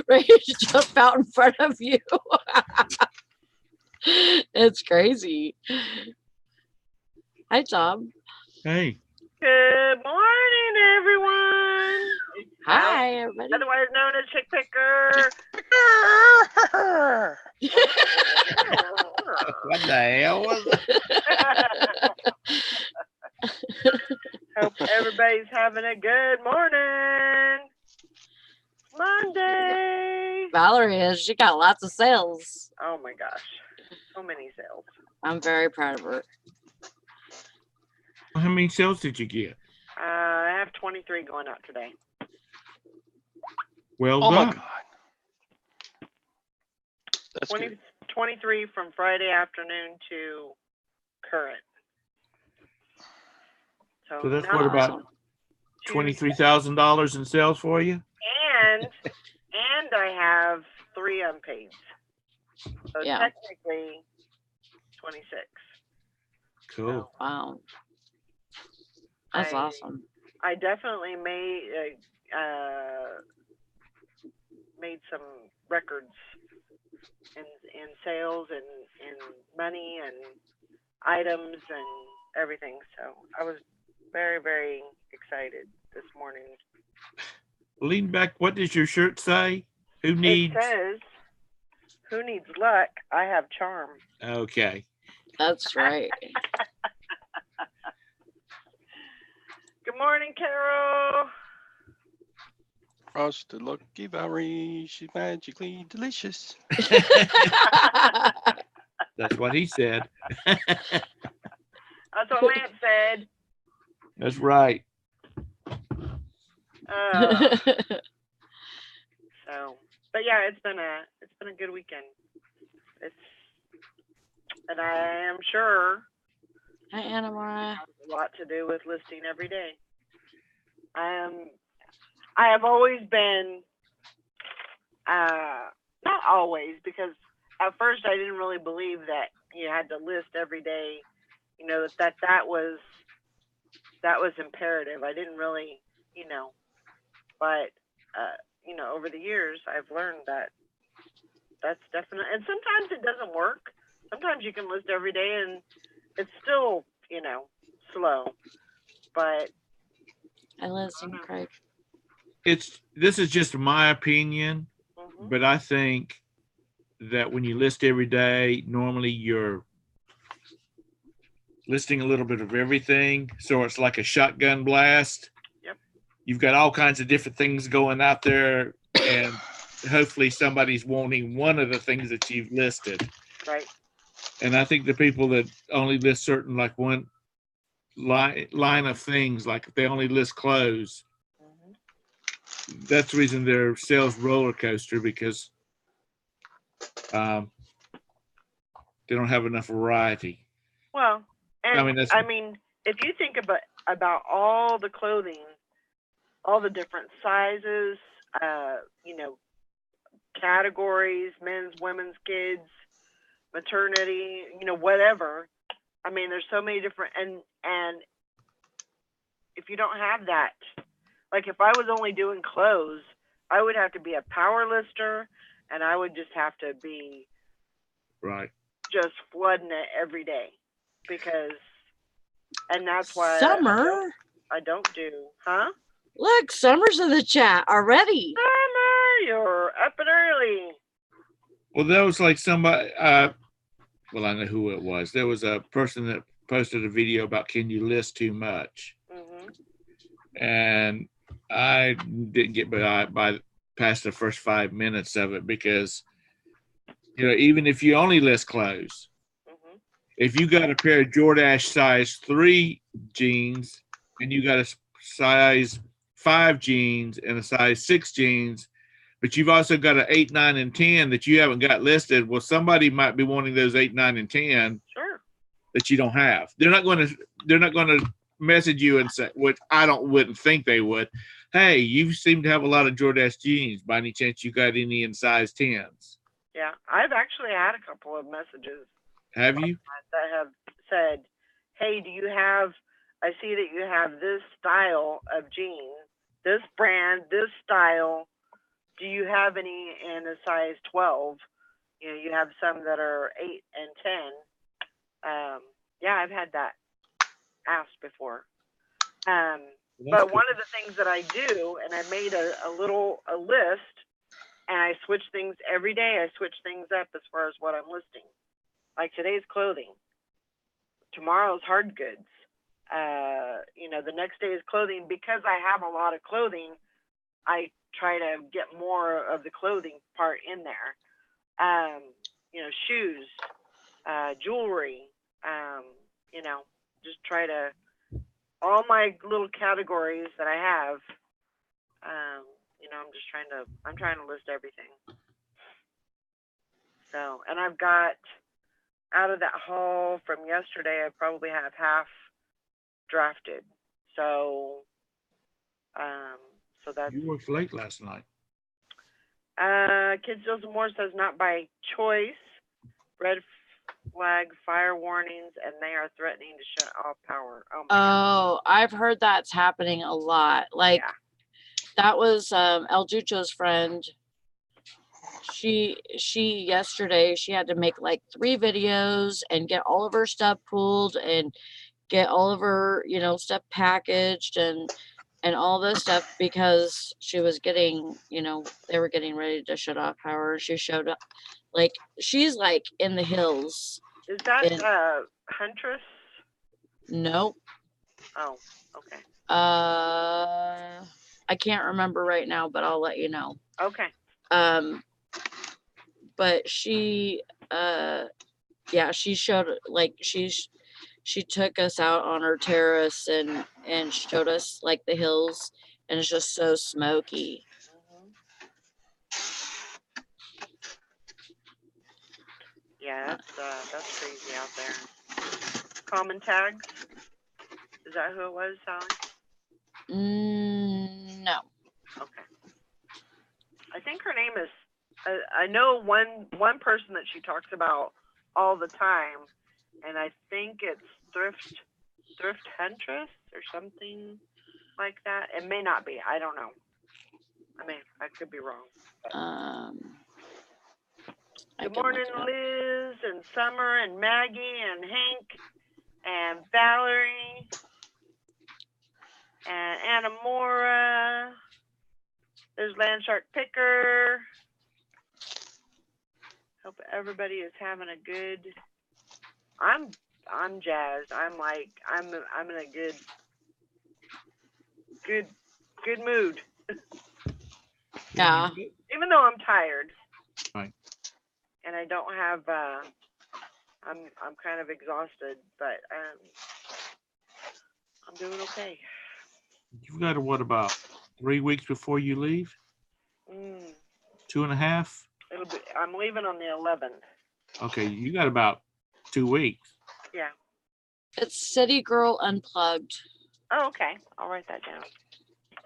ready to jump out in front of you. It's crazy. Hi, Tom. Hey. Good morning, everyone. Hi, everybody. Otherwise known as Chick Picker. What the hell was that? Hope everybody's having a good morning. Monday. Valerie is. She got lots of sales. Oh my gosh. So many sales. I'm very proud of her. How many sales did you get? I have 23 going out today. Well done. My God. That's 23 from Friday afternoon to current. So that's what, about $23,000 in sales for you? And I have 3 unpaid. So Yeah. technically 26. Cool. So Wow. That's awesome. I definitely made some records in sales and in money and items and everything. So I was very, very excited this morning. Lean back. What does your shirt say? Who needs? It says, "Who needs luck? I have charm." Okay. That's right. Good morning, Carol. Frosted Lucky Valerie, she's magically delicious. That's what he said. That's what Lance said. That's right. So, but yeah, it's been a good weekend. And I am sure Hi, Anna Mara. it has a lot to do with listing every day. I have always been, not always, because at first I didn't really believe that you had to list every day. You know, that was imperative. I didn't really, but over the years I've learned that that's definite. And sometimes it doesn't work. Sometimes you can list every day and it's still, slow. But I listen, Craig. This is just my opinion, but I think that when you list every day, normally you're listing a little bit of everything. So it's like a shotgun blast. Yep. You've got all kinds of different things going out there, and hopefully somebody's wanting one of the things that you've listed. Right. And I think the people that only list certain, like one line of things, like if they only list clothes, that's the reason their sales roller coaster, because they don't have enough variety. Well, and I mean, if you think about all the clothing, all the different sizes, categories, men's, women's, kids, maternity, whatever. I mean, there's so many different, and if you don't have that, like if I was only doing clothes, I would have to be a power lister, and I would just have to be right, just flooding it every day, and that's why Summer. I don't do, huh? Look, Summer's in the chat already. Summer, you're up and early. Well, that was like somebody, well, I know who it was. There was a person that posted a video about, can you list too much? And I didn't get by past the first 5 minutes of it, because, even if you only list clothes, if you got a pair of Jordache size 3 jeans and you got a size 5 jeans and a size 6 jeans, but you've also got an 8, 9, and 10 that you haven't got listed, well, somebody might be wanting those 8, 9, and 10 that you don't have. They're not going to message you and say, which I wouldn't think they would, hey, you seem to have a lot of Jordache jeans. By any chance you got any in size 10s? Yeah, I've actually had a couple of messages. Have you? That have said, hey, I see that you have this style of jeans, this brand, this style. do you have any in a size 12? You know, you have some that are 8 and 10. Yeah, I've had that asked before. But one of the things that I do, and I made a list, and I switch things every day. I switch things up as far as what I'm listing. Like today's clothing, tomorrow's hard goods. You know, the next day is clothing. Because I have a lot of clothing, I try to get more of the clothing part in there. You know, shoes, jewelry, you know, just try to, all my little categories that I have, you know, I'm trying to list everything. So, and I've got, out of that haul from yesterday, I probably have half drafted. So, so that's. You worked late last night. Kids Still Some More says not by choice. Red flag, fire warnings, and they are threatening to shut off power. Oh, my God. I've heard that's happening a lot. Like Yeah. that was El Ducho's friend. She yesterday she had to make like 3 videos and get all of her stuff pulled and get all of her, you know, stuff packaged and all this stuff because she was getting, you know, they were getting ready to shut off power. She showed up like she's like in the hills. Is that Huntress? Nope. Oh, okay. I can't remember right now, but I'll let you know. Okay. But she yeah, she showed like she took us out on her terrace and showed us like the hills, and it's just so smoky. Yeah, that's crazy out there. Common tags. Is that who it was, Sally? No. Okay. I think her name is. I know one person that she talks about all the time, and I think it's Thrift Huntress or something like that. It may not be. I don't know. I could be wrong. Good morning, Liz and Summer and Maggie and Hank and Valerie and Anna Mora. There's Landshark Picker. Hope everybody is having a good. I'm jazzed. I'm in a good mood. Yeah. Even though I'm tired. Right. And I don't have. I'm kind of exhausted, but I'm doing okay. You've got what, about 3 weeks before you leave? 2.5? I'm leaving on the 11th. Okay, you got about 2 weeks. Yeah. It's City Girl Unplugged. Oh, okay. I'll write that down.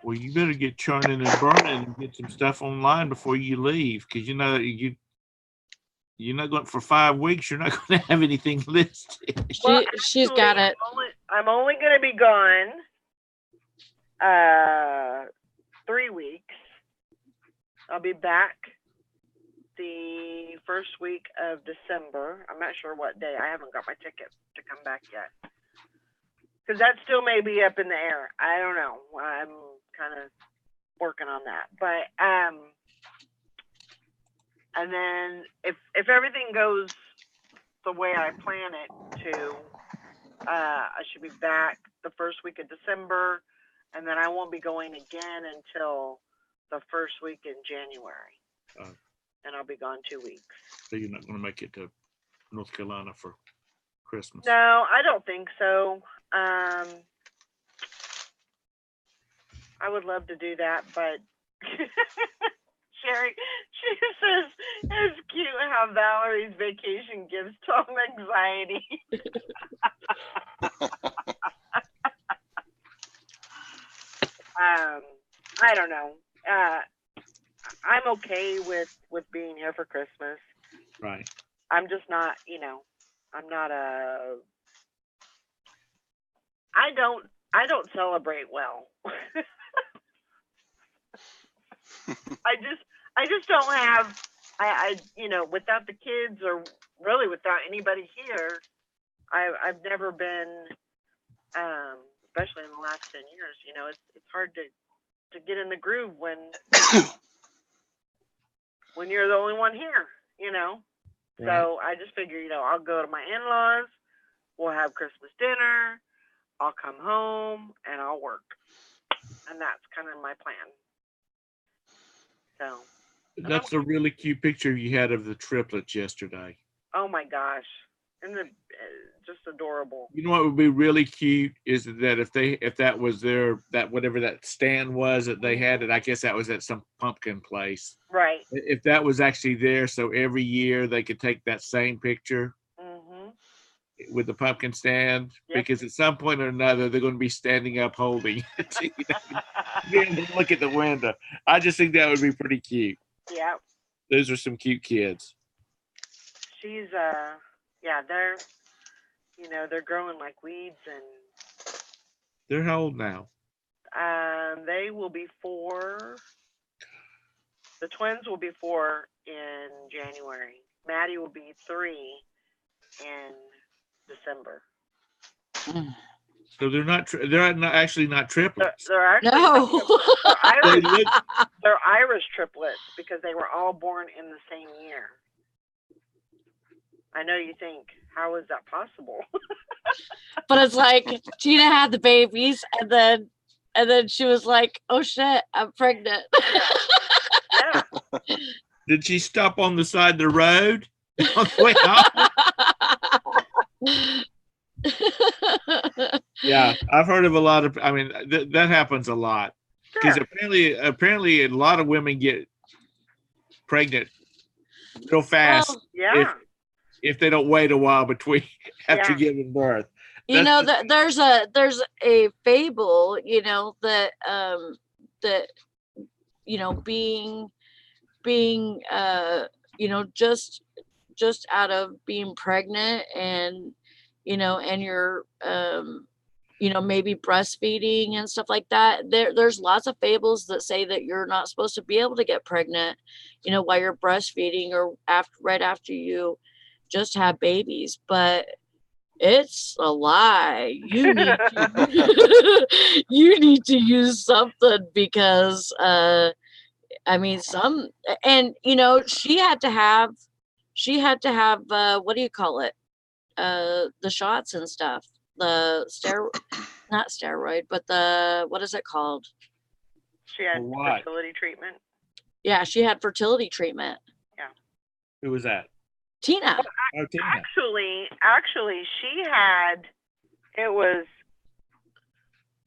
Well, you better get churning and burning and get some stuff online before you leave, because you know you're not going for 5 weeks. You're not going to have anything listed. She's got it. I'm only going to be gone 3 weeks. I'll be back the first week of December. I'm not sure what day. I haven't got my ticket to come back yet. Because that still may be up in the air. I don't know. I'm kind of working on that. But, and then if everything goes the way I plan it to, I should be back the first week of December. And then I won't be going again until the first week in January. And I'll be gone 2 weeks. So you're not going to make it to North Carolina for Christmas? No, I don't think so. I would love to do that, but Sherry, she says it's cute how Valerie's vacation gives Tom anxiety. I don't know. I'm okay with being here for Christmas. Right. I'm just not, I'm not I don't celebrate well. I just don't have. Without the kids or really without anybody here, I've never been, especially in the last 10 years. It's hard to get in the groove when you're the only one here. Right. So I just figure, I'll go to my in-laws. We'll have Christmas dinner. I'll come home and I'll work, and that's kind of my plan. So. That's a really cute picture you had of the triplets yesterday. Oh my gosh, and just adorable. You know what would be really cute is that if that was that whatever that stand was that they had it, I guess that was at some pumpkin place. Right. If that was actually there, so every year they could take that same picture with the pumpkin stand, because at some point or another they're going to be standing up holding it, being able to look at the window. I just think that would be pretty cute. Yeah. Those are some cute kids. She's they're growing like weeds, and They're how old now? they will be 4. The twins will be 4 in January. Maddie will be 3 in December. So they're not actually not triplets. They're actually No. they're Irish triplets because they were all born in the same year. I know you think, how is that possible? But it's like Gina had the babies, and then she was like, "Oh shit, I'm pregnant." Yeah. Did she stop on the side of the road on the way out? Yeah, I've heard of a lot of. I mean, that happens a lot because apparently a lot of women get pregnant real fast. Well, yeah. If they don't wait a while between after giving birth. There's a fable, that being just out of being pregnant, and and you're maybe breastfeeding and stuff like that. There's lots of fables that say that you're not supposed to be able to get pregnant while you're breastfeeding, or right after you just have babies. But it's a lie. You need to use something, because she had to have what do you call it, the shots and stuff, not steroid, but what is it called? She had fertility treatment. Yeah, she had fertility treatment. Yeah. Who was that? Tina. Tina. Actually, she had. It was.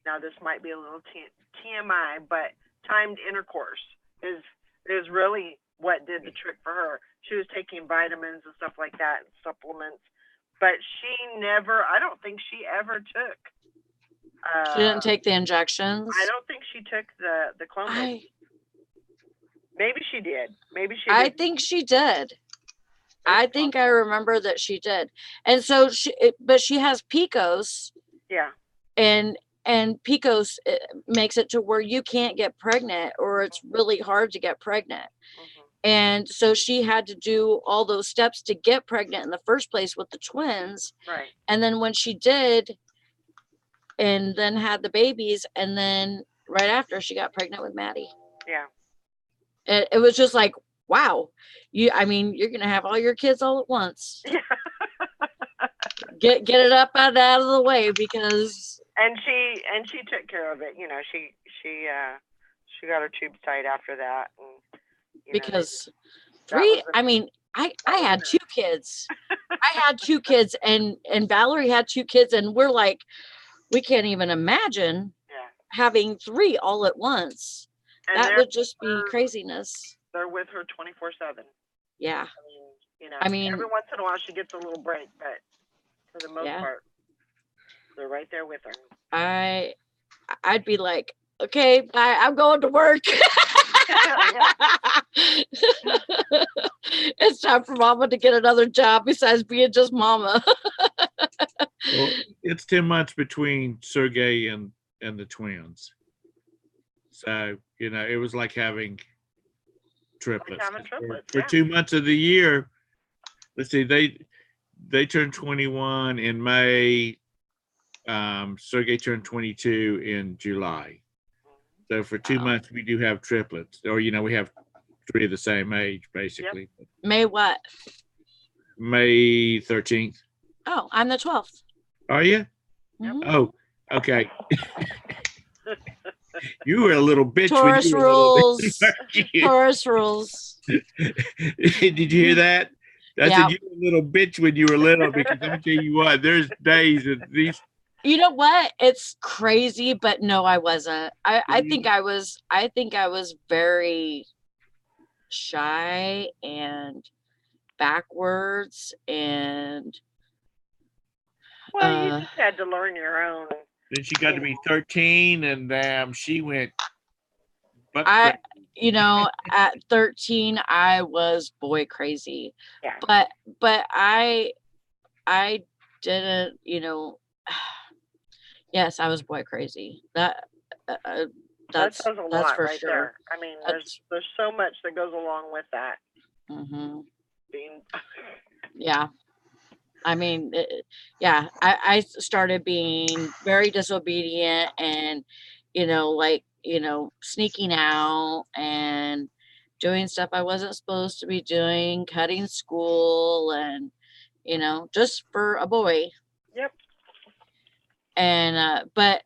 Now this might be a little TMI, but timed intercourse is really what did the trick for her. She was taking vitamins and stuff like that, and supplements, but I don't think she ever took. She didn't take the injections. I don't think she took the clone. Maybe she did. I think she did. I think I remember that she did. And so but she has PCOS. Yeah. And PCOS makes it to where you can't get pregnant, or it's really hard to get pregnant. And so she had to do all those steps to get pregnant in the first place with the twins. Right. And then when she did, and then had the babies, and then right after she got pregnant with Maddie. Yeah. It was just like, wow, you're going to have all your kids all at once. Get it up and out of the way, because. And she took care of it. She got her tubes tied after that. And, because I had 2 kids. I had 2 kids, and Valerie had 2 kids, and we're like, we can't even imagine having 3 all at once. And that would just be craziness. They're with her 24/7. Yeah. Every once in a while she gets a little break, but for the most part, they're right there with her. I'd be like, okay, bye, I'm going to work. It's time for Mama to get another job besides being just Mama. Well, it's 10 months between Sergey and the twins. So, it was like having triplets. having triplets, For yeah. 2 months of the year, let's see, they turned 21 in May. Sergey turned 22 in July. So for 2 months, we do have triplets, or we have 3 of the same age, basically. Yep. May what? May 13th. Oh, I'm the 12th. Are you? Mhm. Oh, okay. You were a little bitch. Taurus rules. Taurus rules. Did you hear that? I said you were a little bitch when you were little, because let me tell you what, there's days that these. You know what? It's crazy, but no, I wasn't. I think I was very shy and backwards, and well, you just had to learn your own. Then she got to be 13, and she went. At 13, I was boy crazy. Yeah. But I didn't, yes, I was boy crazy. That says a lot for right sure. there. I mean, there's so much that goes along with that. Mm-hmm. Being Yeah. I mean, I started being very disobedient and, sneaking out and doing stuff I wasn't supposed to be doing, cutting school, and, just for a boy. Yep. And, but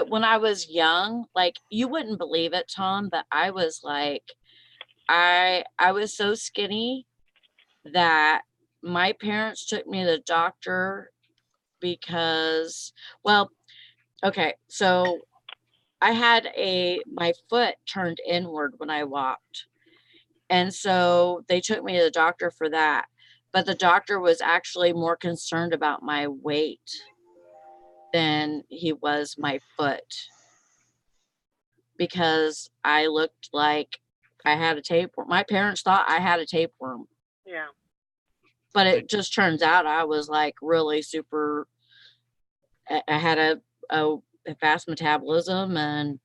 when I was young, like, you wouldn't believe it, Tom, but I was like, I was so skinny that my parents took me to the doctor because, well, okay, so I had my foot turned inward when I walked. And so they took me to the doctor for that. But the doctor was actually more concerned about my weight than he was my foot, because I looked like I had a tapeworm. My parents thought I had a tapeworm. Yeah. But it just turns out I was like really super. I had a fast metabolism, and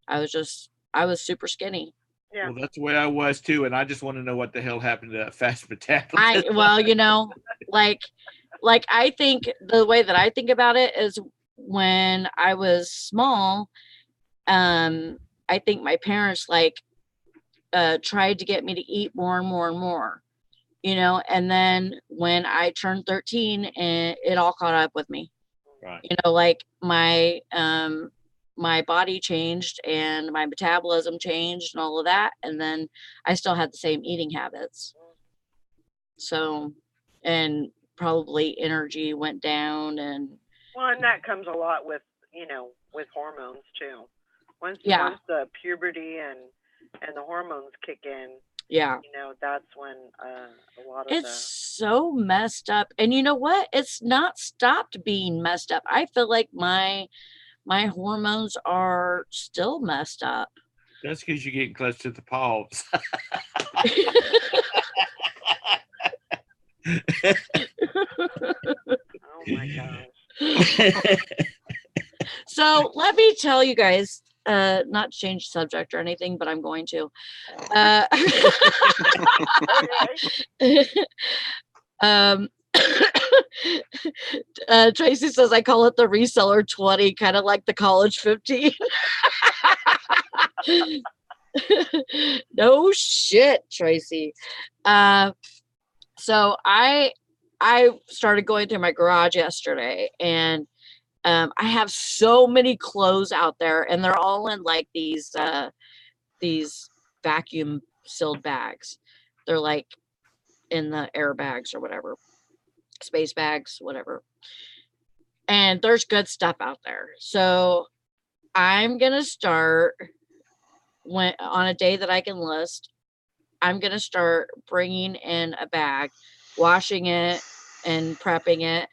I was super skinny. Yeah. Well, that's the way I was too, and I just want to know what the hell happened to that fast metabolism. Like I think the way that I think about it is, when I was small, I think my parents tried to get me to eat more and more and more, and then when I turned 13, and it all caught up with me. Right. Like my body changed and my metabolism changed and all of that, and then I still had the same eating habits. So, and probably energy went down, and that comes a lot with with hormones too. Once the puberty and the hormones kick in, that's when a lot of so messed up. And you know what? It's not stopped being messed up. I feel like my hormones are still messed up. That's because you're getting close to the pause. Oh my gosh. So let me tell you guys, not to change subject or anything, but I'm going to. Tracy says, I call it the reseller 20, kind of like the college 15. No shit, Tracy. So I started going through my garage yesterday, and I have so many clothes out there, and they're all in like these vacuum sealed bags. They're like in the air bags or whatever, space bags, whatever. And there's good stuff out there. So I'm going to start, on a day that I can list, I'm going to start bringing in a bag, washing it and prepping it,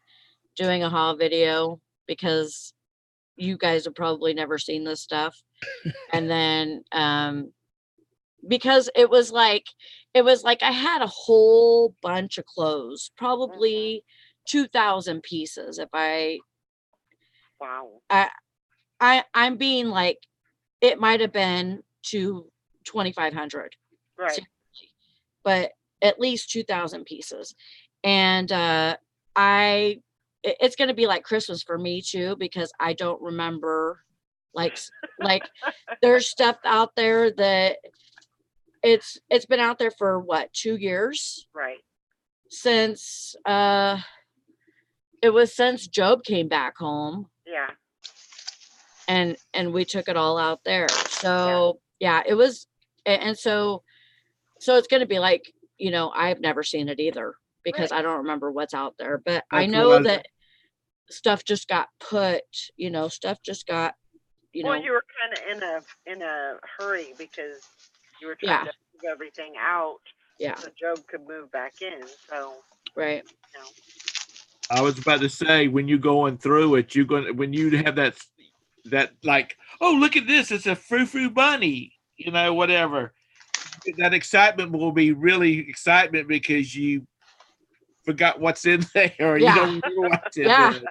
doing a haul video, because you guys have probably never seen this stuff. And then, because it was like I had a whole bunch of clothes, probably 2,000 pieces. Wow. I'm being like, it might have been to 2,500. Right. but at least 2,000 pieces. And it's going to be like Christmas for me too, because I don't remember like like there's stuff out there that it's been out there for what, 2 years Right. since it was since Job came back home, Yeah. and we took it all out there. So yeah, it was, and so it's going to be like, I've never seen it either because Right. I don't remember what's out there, but I That's what know I- that stuff just got put, stuff just got, Well, you were kind of in a hurry because you were trying to move everything out yeah, so Job could move back in. So, right. you know. I was about to say, when you're going through it, when you have that like, oh, look at this, it's a frou-frou bunny, whatever. That excitement will be really excitement because you forgot what's in there, or you don't remember what's in there.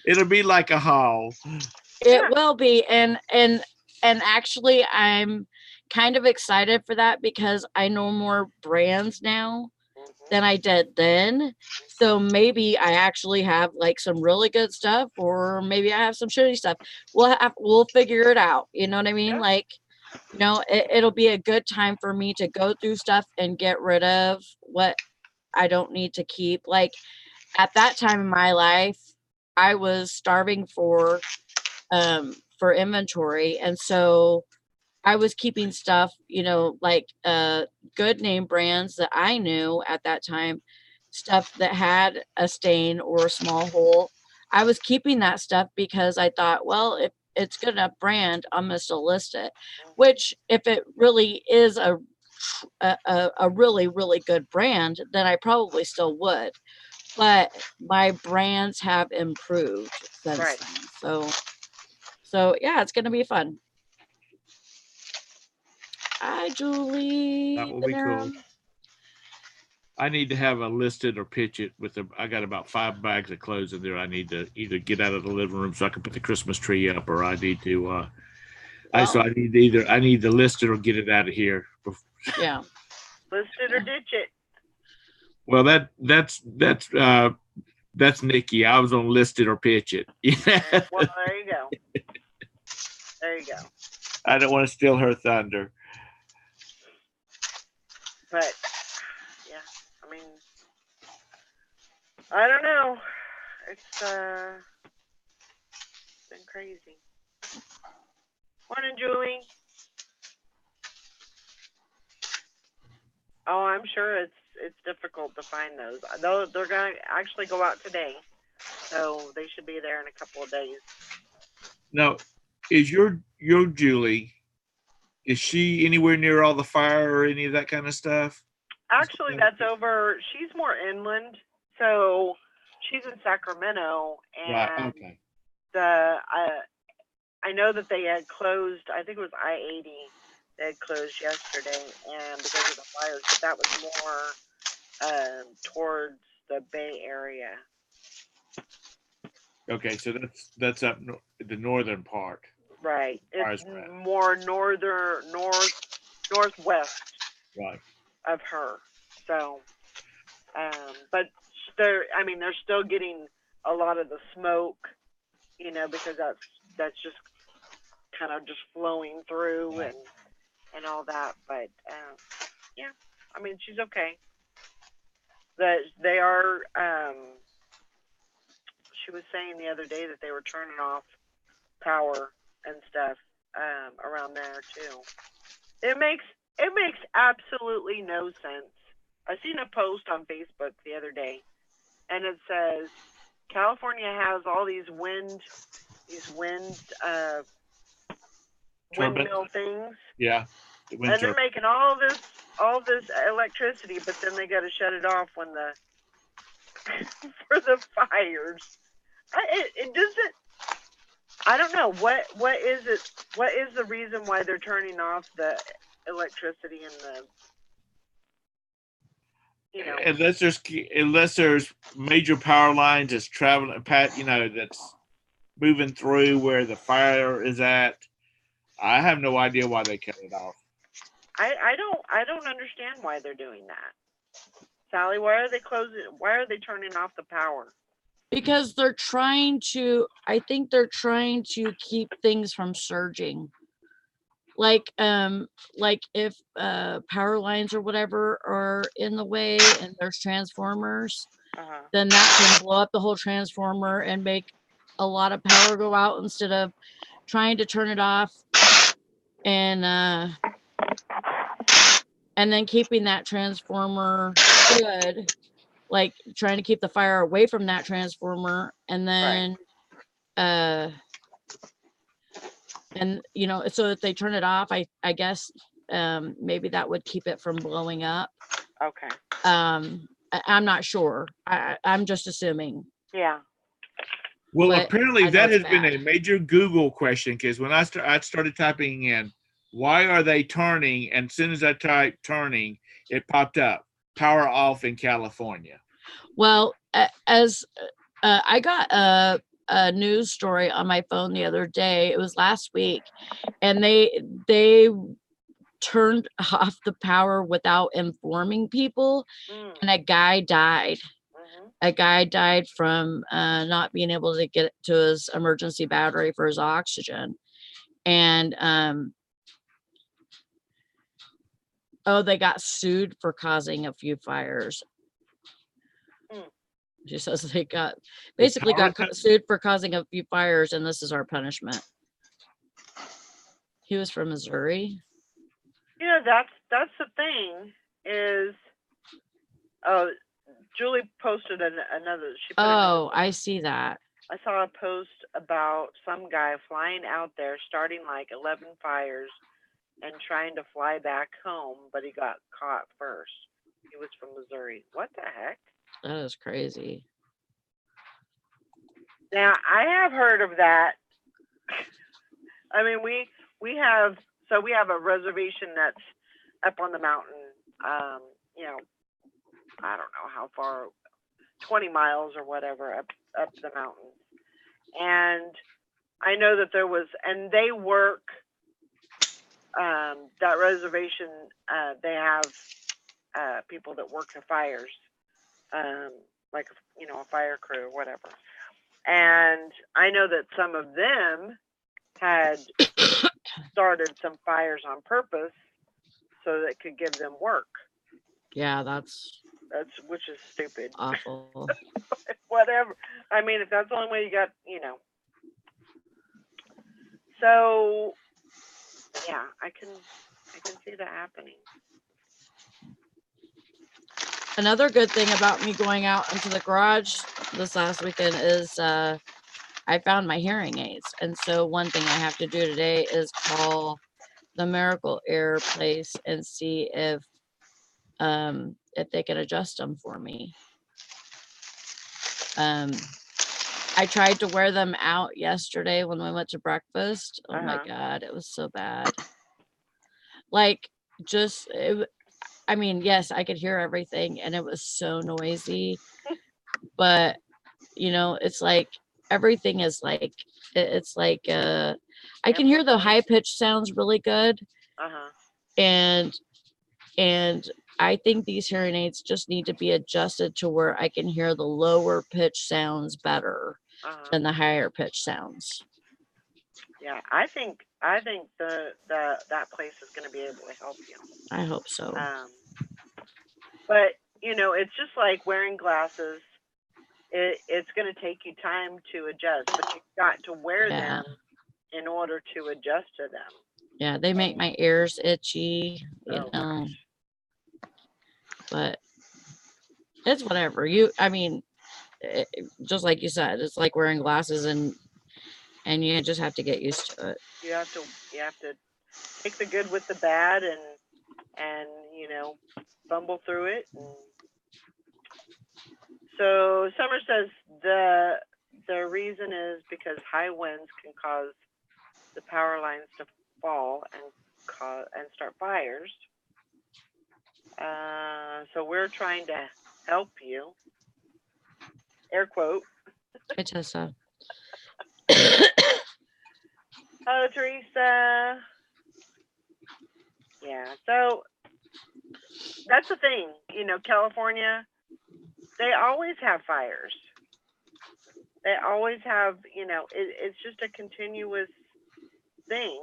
It'll be like a haul. It will be, and actually, I'm kind of excited for that because I know more brands now than I did then. So maybe I actually have like some really good stuff, or maybe I have some shitty stuff. We'll figure it out. You know what I mean? Yeah. Like, it'll be a good time for me to go through stuff and get rid of what I don't need to keep. Like at that time in my life, I was starving for inventory, and so I was keeping stuff, like good name brands that I knew at that time, stuff that had a stain or a small hole. I was keeping that stuff because I thought, well, if it's good enough brand, I'm gonna still list it. Which, if it really is a really, really good brand, then I probably still would. But my brands have improved since Right. then. So yeah, it's gonna be fun. Hi, Julie. That will be cool. I need to have a listed or pitch it I got about 5 bags of clothes in there. I need to either get out of the living room so I can put the Christmas tree up, or I need to. I need to list it or get it out of here. Yeah. List it or ditch it. Well, that's Nikki. I was on list it or pitch it. Well, there you go. There you go. I don't want to steal her thunder. But yeah, I mean, I don't know. It's been crazy. Morning, Julie. Oh, I'm sure it's difficult to find those. They're gonna actually go out today, so they should be there in a couple of days. Now, is your Julie? Is she anywhere near all the fire or any of that kind of stuff? Actually, that's over. She's more inland, so she's in Sacramento, and Right. Okay. I know that they had closed. I think it was I-80. They had closed yesterday, and because of the fires, but that was more towards the Bay Area. Okay, so that's up the northern part. Right. Fires It's were at. more northwest Right. of her. So, but they're still getting a lot of the smoke, because that's just kind of just flowing through and all that. But yeah, I mean, she's okay. They are. She was saying the other day that they were turning off power and stuff around there too. It makes absolutely no sense. I seen a post on Facebook the other day, and it says California has all these windmill things. Yeah. And they're making all this electricity, but then they got to shut it off when for the fires. It doesn't. I don't know what is it. What is the reason why they're turning off the electricity in the unless there's major power lines that's traveling, that's moving through where the fire is at. I have no idea why they cut it off. I don't understand why they're doing that. Sally, why are they closing? Why are they turning off the power? Because I think they're trying to keep things from surging. Like if power lines or whatever are in the way and there's transformers, then that can blow up the whole transformer and make a lot of power go out instead of trying to turn it off and then keeping that transformer good, like trying to keep the fire away from that transformer, and then and so if they turn it off, I guess maybe that would keep it from blowing up. Okay. I'm not sure. I'm just assuming. Yeah. Well, But apparently I know that it's has been a bad. major Google question, because when I started typing in, why are they turning? And as soon as I typed turning, it popped up, power off in California. Well, as I got a news story on my phone the other day. It was last week, and they turned off the power without informing people, and a guy died. A guy died from not being able to get to his emergency battery for his oxygen. And they got sued for causing a few fires. She says they got sued for causing a few fires, and this is our punishment. He was from Missouri. Yeah, that's the thing is, Julie posted another. She put I see that. I saw a post about some guy flying out there, starting like 11 fires, and trying to fly back home, but he got caught first. He was from Missouri. What the heck? That is crazy. Now, I have heard of that. I mean, we have a reservation that's up on the mountain. I don't know how far, 20 miles or whatever up the mountain. And I know that there was, and they work that reservation. They have people that work the fires, like a fire crew or whatever. And I know that some of them had started some fires on purpose so that it could give them work. Yeah, that's which is stupid. Awful. Whatever. I mean, if that's the only way you got, So, yeah, I can see that happening. Another good thing about me going out into the garage this last weekend is I found my hearing aids. And so one thing I have to do today is call the Miracle Air place and see if they can adjust them for me. I tried to wear them out yesterday when we went to breakfast. Oh my God, it was so bad. Like, I mean, yes, I could hear everything and it was so noisy, but it's like everything is like, it's like, I can hear the high pitched sounds really good. And I think these hearing aids just need to be adjusted to where I can hear the lower pitch sounds better than the higher pitch sounds. Yeah, I think that place is going to be able to help you. I hope so. But it's just like wearing glasses. It's going to take you time to adjust, but you've got to wear them in order to adjust to them. Yeah, they make my ears itchy, but it's whatever. Just like you said, it's like wearing glasses, and you just have to get used to it. You have to take the good with the bad, and fumble through it. So Summer says the reason is because high winds can cause the power lines to fall and start fires. So we're trying to help you. Air quote. Hi, Tessa. Hello, Teresa. Yeah. So that's the thing. California, they always have fires. They always have, it's just a continuous thing.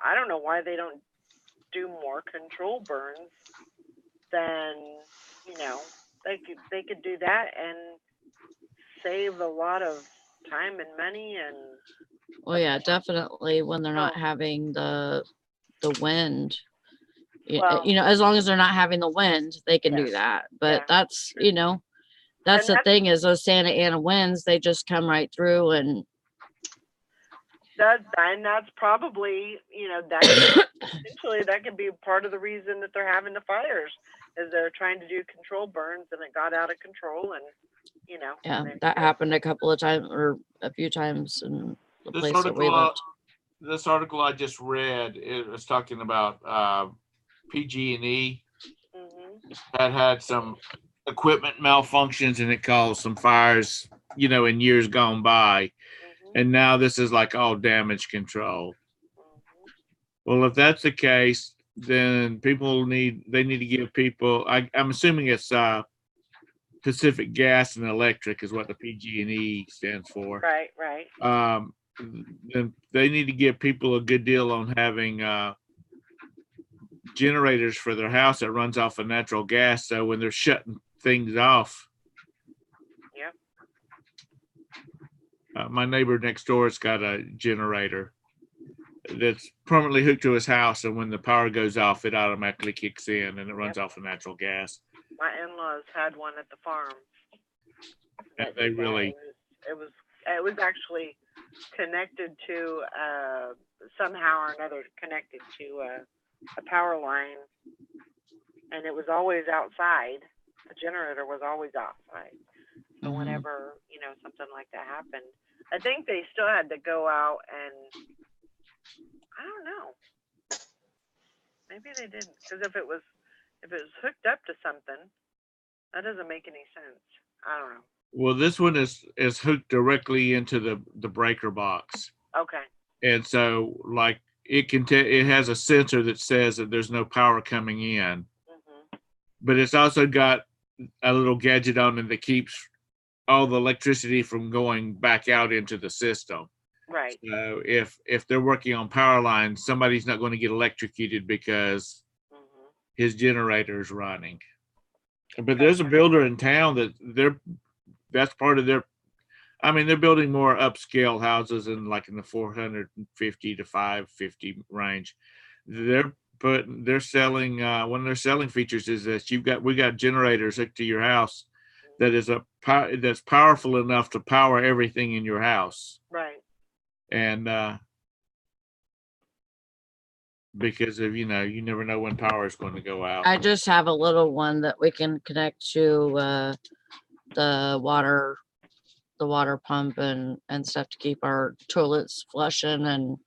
I don't know why they don't do more control burns than, they could do that and save a lot of time and money and Well, yeah, definitely when they're not oh, having the wind. well, As long as they're not having the wind, they can yeah, do that. yeah. But that's And the thing is those Santa Ana winds, they just come right through and that's probably, potentially that could be part of the reason that they're having the fires is they're trying to do control burns and it got out of control and yeah, there you that go. happened a couple of times or a few times in the This place that we article, lived. this article I just read, it was talking about PG&E had some equipment malfunctions and it caused some fires, in years gone by. And now this is like all damage control. Well, if that's the case, then they need to give people. I'm assuming it's Pacific Gas and Electric is what the PG&E stands for. Right. Then they need to give people a good deal on having generators for their house that runs off of natural gas. So when they're shutting things off, my neighbor next door has got a generator that's permanently hooked to his house, and when the power goes off, it automatically kicks in and it runs off of natural gas. My in-laws had one at the farm. And they really. It was actually connected to somehow or another connected to a power line, and it was always outside. The generator was always outside. So whenever something like that happened, I think they still had to go out and I don't know. Maybe they didn't, because if it was hooked up to something, that doesn't make any sense. I don't know. Well, this one is hooked directly into the breaker box. Okay. And so, like, it has a sensor that says that there's no power coming in, but it's also got a little gadget on it that keeps all the electricity from going back out into the system. Right. So if they're working on power lines, somebody's not going to get electrocuted because his generator is running. But there's a builder in town that's part of their. I mean, they're building more upscale houses in the 450 to 550 range. They're selling one of their selling features is that we got generators hooked to your house that is that's powerful enough to power everything in your house. Right. And because of you never know when power is going to go out. I just have a little one that we can connect to the water pump and stuff to keep our toilets flushing and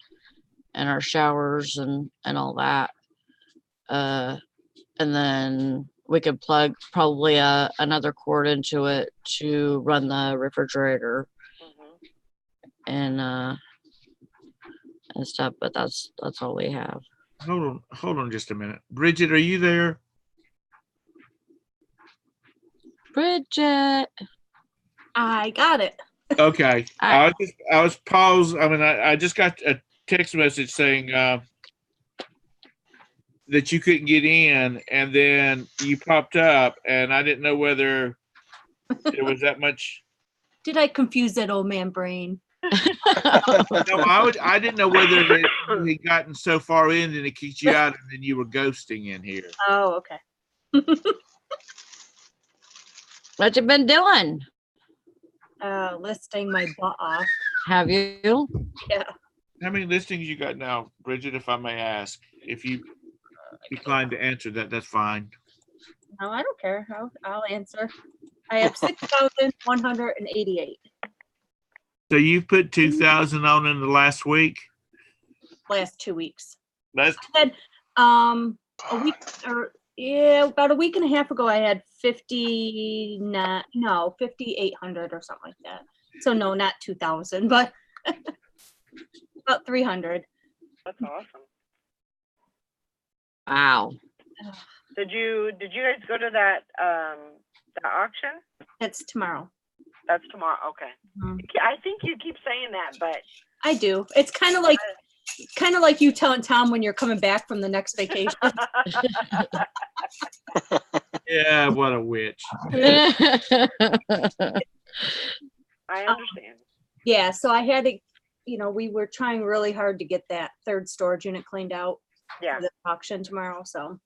our showers and all that. And then we could plug probably another cord into it to run the refrigerator and stuff. But that's all we have. Hold on just a minute. Bridget, are you there? Bridget. I got it. Okay. I was paused. I mean, I just got a text message saying that you couldn't get in, and then you popped up, and I didn't know whether there was that much. Did I confuse that old man brain? No, I didn't know whether you had gotten so far in and it kicked you out, and then you were ghosting in here. Oh, okay. What you been doing? Listing my butt off. Have you? Yeah. How many listings you got now, Bridget, if I may ask? If you decline to answer that, that's fine. No, I don't care. I'll answer. I have 6,188. So you put 2,000 on in the last week? Last 2 weeks. That's I had a week about a week and a half ago I had 5,800 or something like that. So no, not 2,000, but about 300. That's awesome. Wow. Did you guys go to that auction? That's tomorrow. That's tomorrow. Okay. Mhm. I think you keep saying that, but I do. It's kind of like you telling Tom when you're coming back from the next vacation. Yeah, what a witch. I understand. Yeah, so I had to, we were trying really hard to get that third storage unit cleaned out Yeah. for the auction tomorrow. So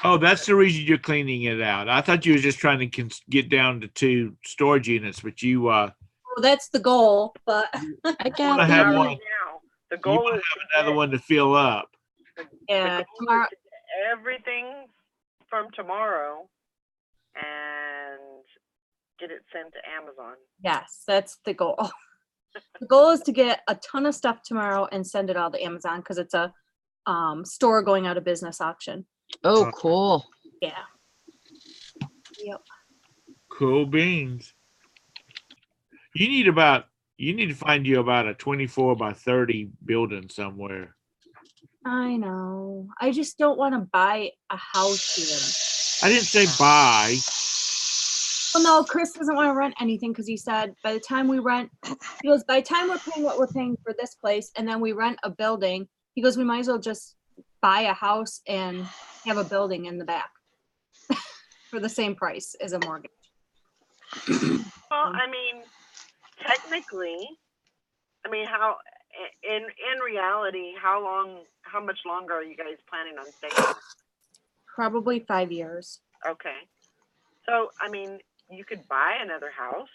Oh, that's the reason you're cleaning it out. I thought you were just trying to get down to 2 storage units, but you well, that's the goal. But I want got to have Not the, one. right now. The You goal want is to have another one to fill up. yeah, the goal tomorrow. is to get everything from tomorrow and get it sent to Amazon. Yes, that's the goal. The goal is to get a ton of stuff tomorrow and send it all to Amazon because it's a store going out of business auction. oh, cool. Yeah. Yep. Cool beans. You need to find you about a 24 by 30 building somewhere. I know. I just don't want to buy a house here. I didn't say buy. Well, no, Chris doesn't want to rent anything because he said by the time we rent, he goes, by the time we're paying what we're paying for this place and then we rent a building, he goes, we might as well just buy a house and have a building in the back for the same price as a mortgage. Well, I mean, technically, how in reality, how much longer are you guys planning on staying? Probably 5 years. Okay. So, I mean, you could buy another house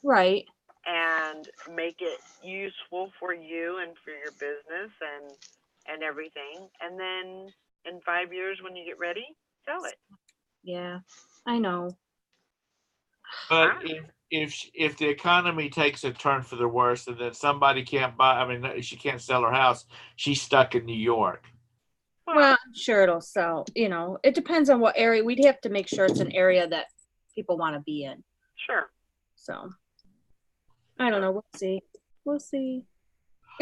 Right. and make it useful for you and for your business and everything. And then in 5 years when you get ready, sell it. Yeah, I know. But if the economy takes a turn for the worse and then somebody can't buy, she can't sell her house, she's stuck in New York. Well, I'm sure it'll sell. It depends on what area. We'd have to make sure it's an area that people want to be in. Sure. So, I don't know. We'll see. We'll see.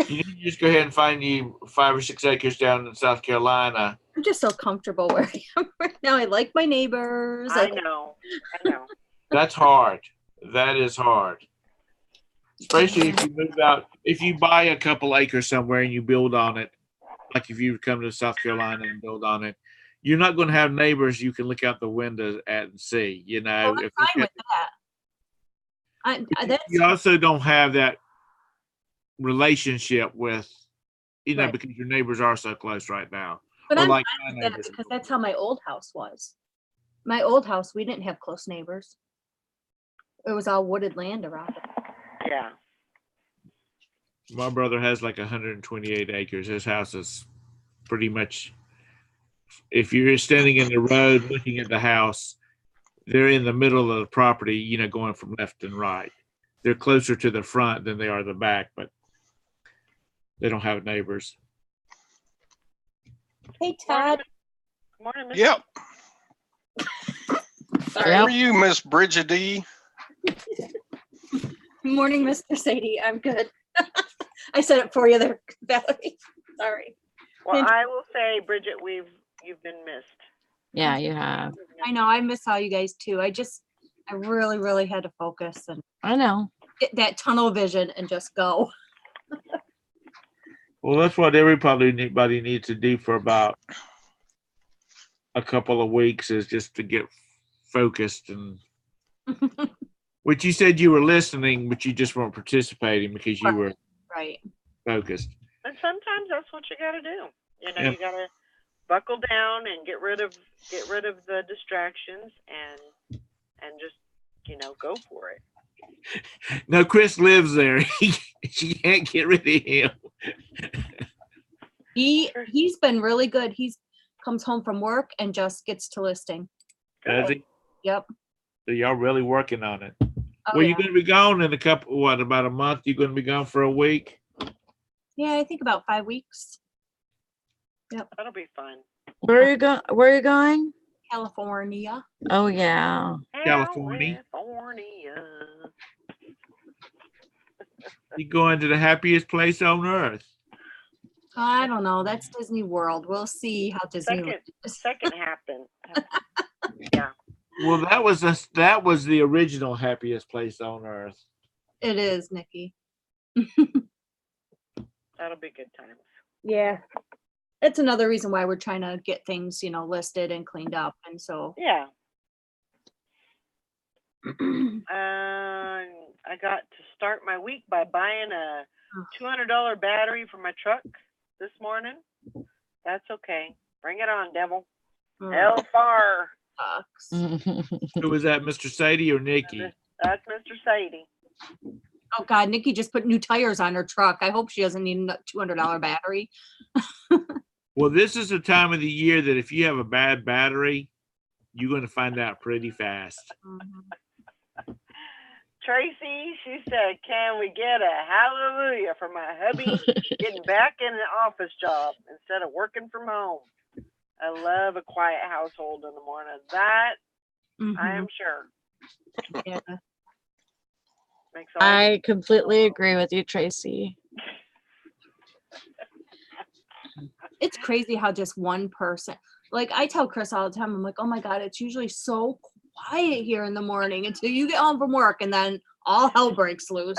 You need to just go ahead and find you 5 or 6 acres down in South Carolina. I'm just so comfortable where I am right now. I like my neighbors. I know. That's hard. That is hard. Especially if you move out, if you buy a couple acres somewhere and you build on it, like if you come to South Carolina and build on it, you're not going to have neighbors you can look out the windows at and see. Oh, I'm fine with that. You also don't have that relationship with, Right. because your neighbors are so close right now. But Or I'm like fine my with that neighbors. because that's how my old house was. My old house, we didn't have close neighbors. It was all wooded land around it. Yeah. My brother has like 128 acres. His house is pretty much, if you're standing in the road looking at the house, they're in the middle of the property, going from left and right. They're closer to the front than they are the back, but they don't have neighbors. Hey, Todd. Morning, Mr. Yep. Sorry. How are you, Miss Bridget D? Morning, Mr. Sadie. I'm good. I said it for you there, Valerie. Sorry. Well, I will say, Bridget, you've been missed. Yeah, you have. I know. I miss all you guys too. I really, really had to focus and I know. get that tunnel vision and just go. Well, that's what everybody needs to do for about a couple of weeks, is just to get focused. And which you said you were listening, but you just weren't participating because you were Right. focused. And sometimes that's what you got to do. Yeah. You got to buckle down and get rid of the distractions and just go for it. No, Chris lives there. She can't get rid of him. He's been really good. He's comes home from work and just gets to listing. Does he? Yep. So y'all really working on it. Oh, Well, yeah. you're going to be gone in about a month? You're going to be gone for a week? Yeah, I think about 5 weeks. Yep. That'll be fun. Where are you going? Where are you going? California. Oh yeah. California. California. You're going to the happiest place on earth. I don't know. That's Disney World. We'll see how Disney Second happened. Yeah. Well, that was the original happiest place on earth. It is, Nikki. That'll be good times. Yeah. It's another reason why we're trying to get things, listed and cleaned up. And so Yeah. I got to start my week by buying a $200 battery for my truck this morning. That's okay. Bring it on, devil. Hellfire. sucks. Who was that, Mr. Sadie or Nikki? That's Mr. Sadie. Oh God, Nikki just put new tires on her truck. I hope she doesn't need a $200 battery. Well, this is the time of the year that if you have a bad battery, you're going to find out pretty fast. Tracy, she said, can we get a hallelujah for my hubby getting back in an office job instead of working from home? I love a quiet household in the morning. That I am sure. Yeah. Makes all I completely agree with you, Tracy. It's crazy how just one person, like I tell Chris all the time, I'm like, oh my God, it's usually so quiet here in the morning until you get home from work and then all hell breaks loose.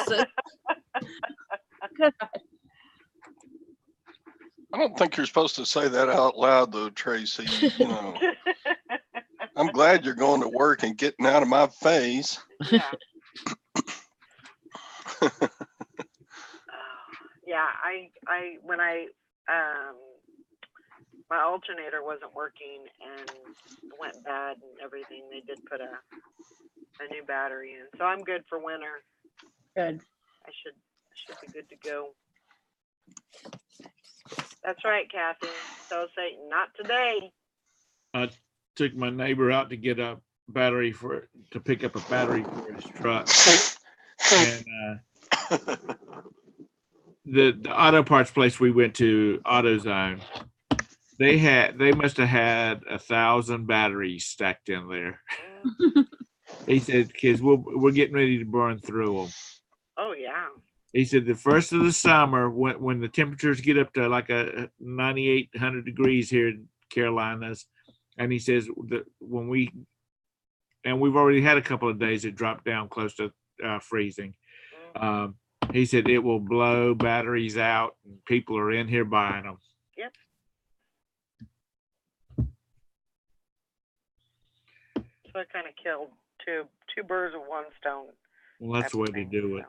I don't think you're supposed to say that out loud, though, Tracy. I'm glad you're going to work and getting out of my face. Yeah. Yeah, I when my alternator wasn't working and went bad and everything, they did put a new battery in. So I'm good for winter. Good. I should be good to go. That's right, Kathy. So Satan, not today. I took my neighbor out to get a battery to pick up a battery for his truck. And the auto parts place we went to, AutoZone, they must have had 1,000 batteries stacked in there. He said, "Kids, we're getting ready to burn through them." Oh yeah. He said the first of the summer, when the temperatures get up to like a 98, 100 degrees here in Carolinas, and he says that we've already had a couple of days it dropped down close to freezing. He said it will blow batteries out, and people are in here buying them. Yep. So I kind of killed two birds with one stone. Well, that's the way to do it.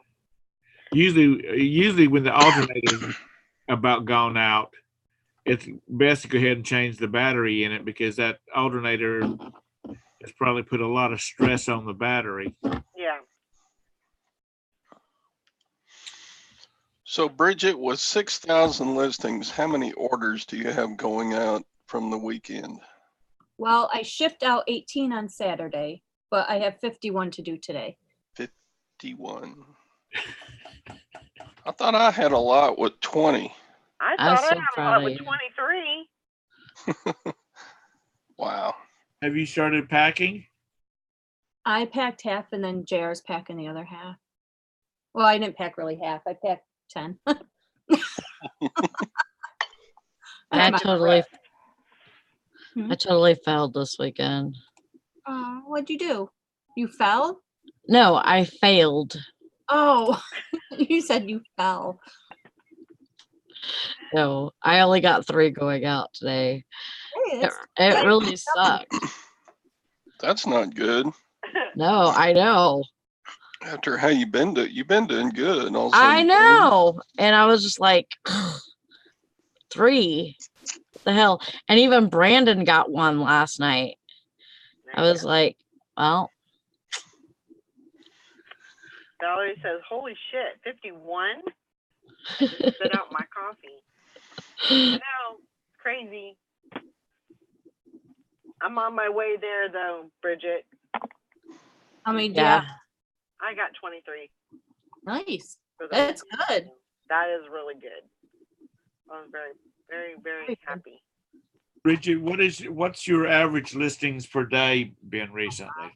Usually when the alternator's about gone out, it's best to go ahead and change the battery in it because that alternator has probably put a lot of stress on the battery. Yeah. So, Bridget, with 6,000 listings, how many orders do you have going out from the weekend? Well, I shipped out 18 on Saturday, but I have 51 to do today. 51. I thought I had a lot with 20. I I'm thought so I had a proud lot of with you. 23. Wow. Have you started packing? I packed half and then JR's packing the other half. Well, I didn't pack really half. I packed 10. I totally Hmm? I totally failed this weekend. What'd you do? You fell? No, I failed. Oh, you said you fell. No, I only got 3 going out today. Hey, It really sucked. That's not good. No, I know. After how you've been doing good. Also, I know. And I was just like, 3. What the hell? And even Brandon got one last night. I was like, well. Valerie says, holy shit, 51? I just spit out my coffee. I know, crazy. I'm on my way there though, Bridget. I mean, Yeah. I got 23. Nice. For the That's weekend. good. That is really good. I was very, very, very happy. Bridget, what's your average listings per day been recently?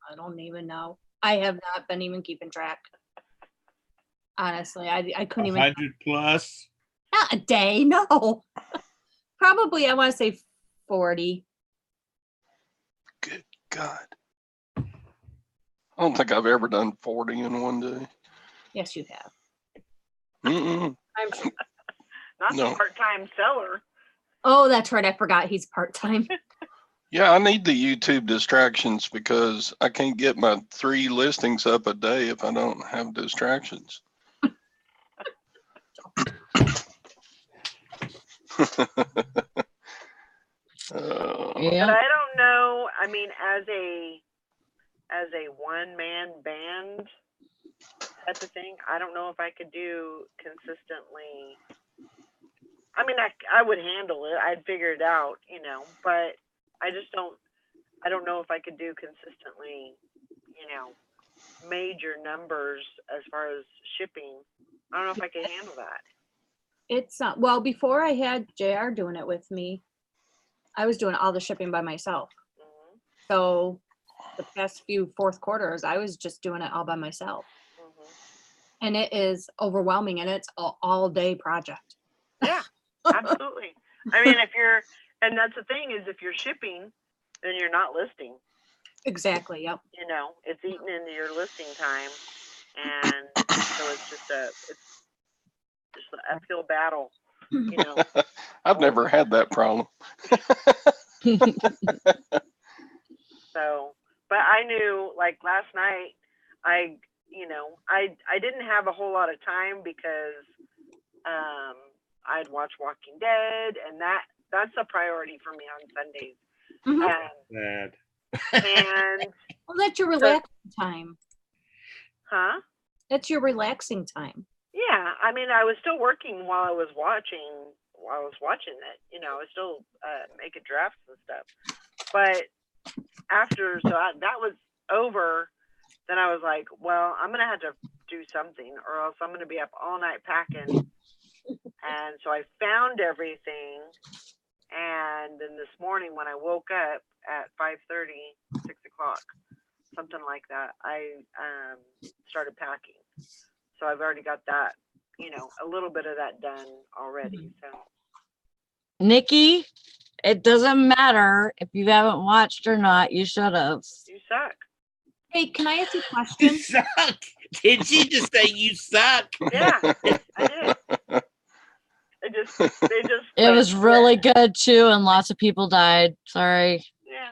I don't even know. I have not been even keeping track. Honestly, I couldn't even. 100 plus? Not a day, no. Probably, I want to say 40. Good God. I don't think I've ever done 40 in one day. Yes, you have. Mm-mm. I'm sure. Not No. the part-time seller. Oh, that's right. I forgot he's part-time. Yeah, I need the YouTube distractions because I can't get my 3 listings up a day if I don't have distractions. Yeah. But I don't know. I mean, as a one-man band type of thing, I don't know if I could do consistently. I mean, I would handle it. I'd figure it out, you know. But I just don't. I don't know if I could do consistently, you know, major numbers as far as shipping. I don't know if I could handle that. It's well, before I had JR doing it with me, I was doing all the shipping by myself. Mhm. So the past few fourth quarters, I was just doing it all by myself. Mhm. And it is overwhelming, and it's an all-day project. Yeah, absolutely. I mean, and that's the thing is, if you're shipping, then you're not listing. Exactly. Yep. You know, it's eating into your listing time, and so it's just an uphill battle. You know. I've never had that problem. So, but I knew, like last night, I didn't have a whole lot of time because I'd watch Walking Dead, and that's a priority for me on Sundays. Mhm. Bad. And Well, that's your relaxing time. huh? That's your relaxing time. Yeah, I mean, I was still working while I was watching. While I was watching it, you know, I was still making drafts and stuff. But after, that was over. Then I was like, well, I'm gonna have to do something, or else I'm gonna be up all night packing. And so I found everything, and then this morning when I woke up at 5:30, 6 o'clock, something like that, I started packing. So I've already got that, you know, a little bit of that done already. So Nikki, it doesn't matter if you haven't watched or not. You should have. you suck. Hey, can I ask you a You question? suck. Did she just say you suck? Yeah, I did. They just It like, was really good too, and lots of people died. Sorry. yeah.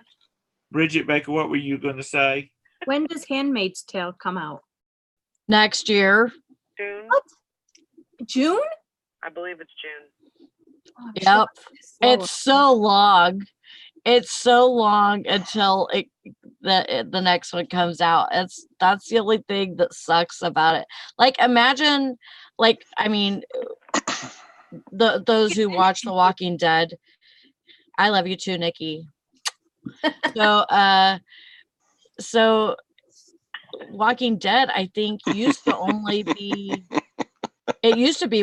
Bridget Baker, what were you going to say? When does Handmaid's Tale come out? Next year. June. What? June? I believe it's June. Oh, I'm Yep. slow. It's so long. It's so long until the next one comes out. That's the only thing that sucks about it. Like, imagine, like, I mean, those who watch The Walking Dead. I love you too, Nikki. So Walking Dead, I think, used to only be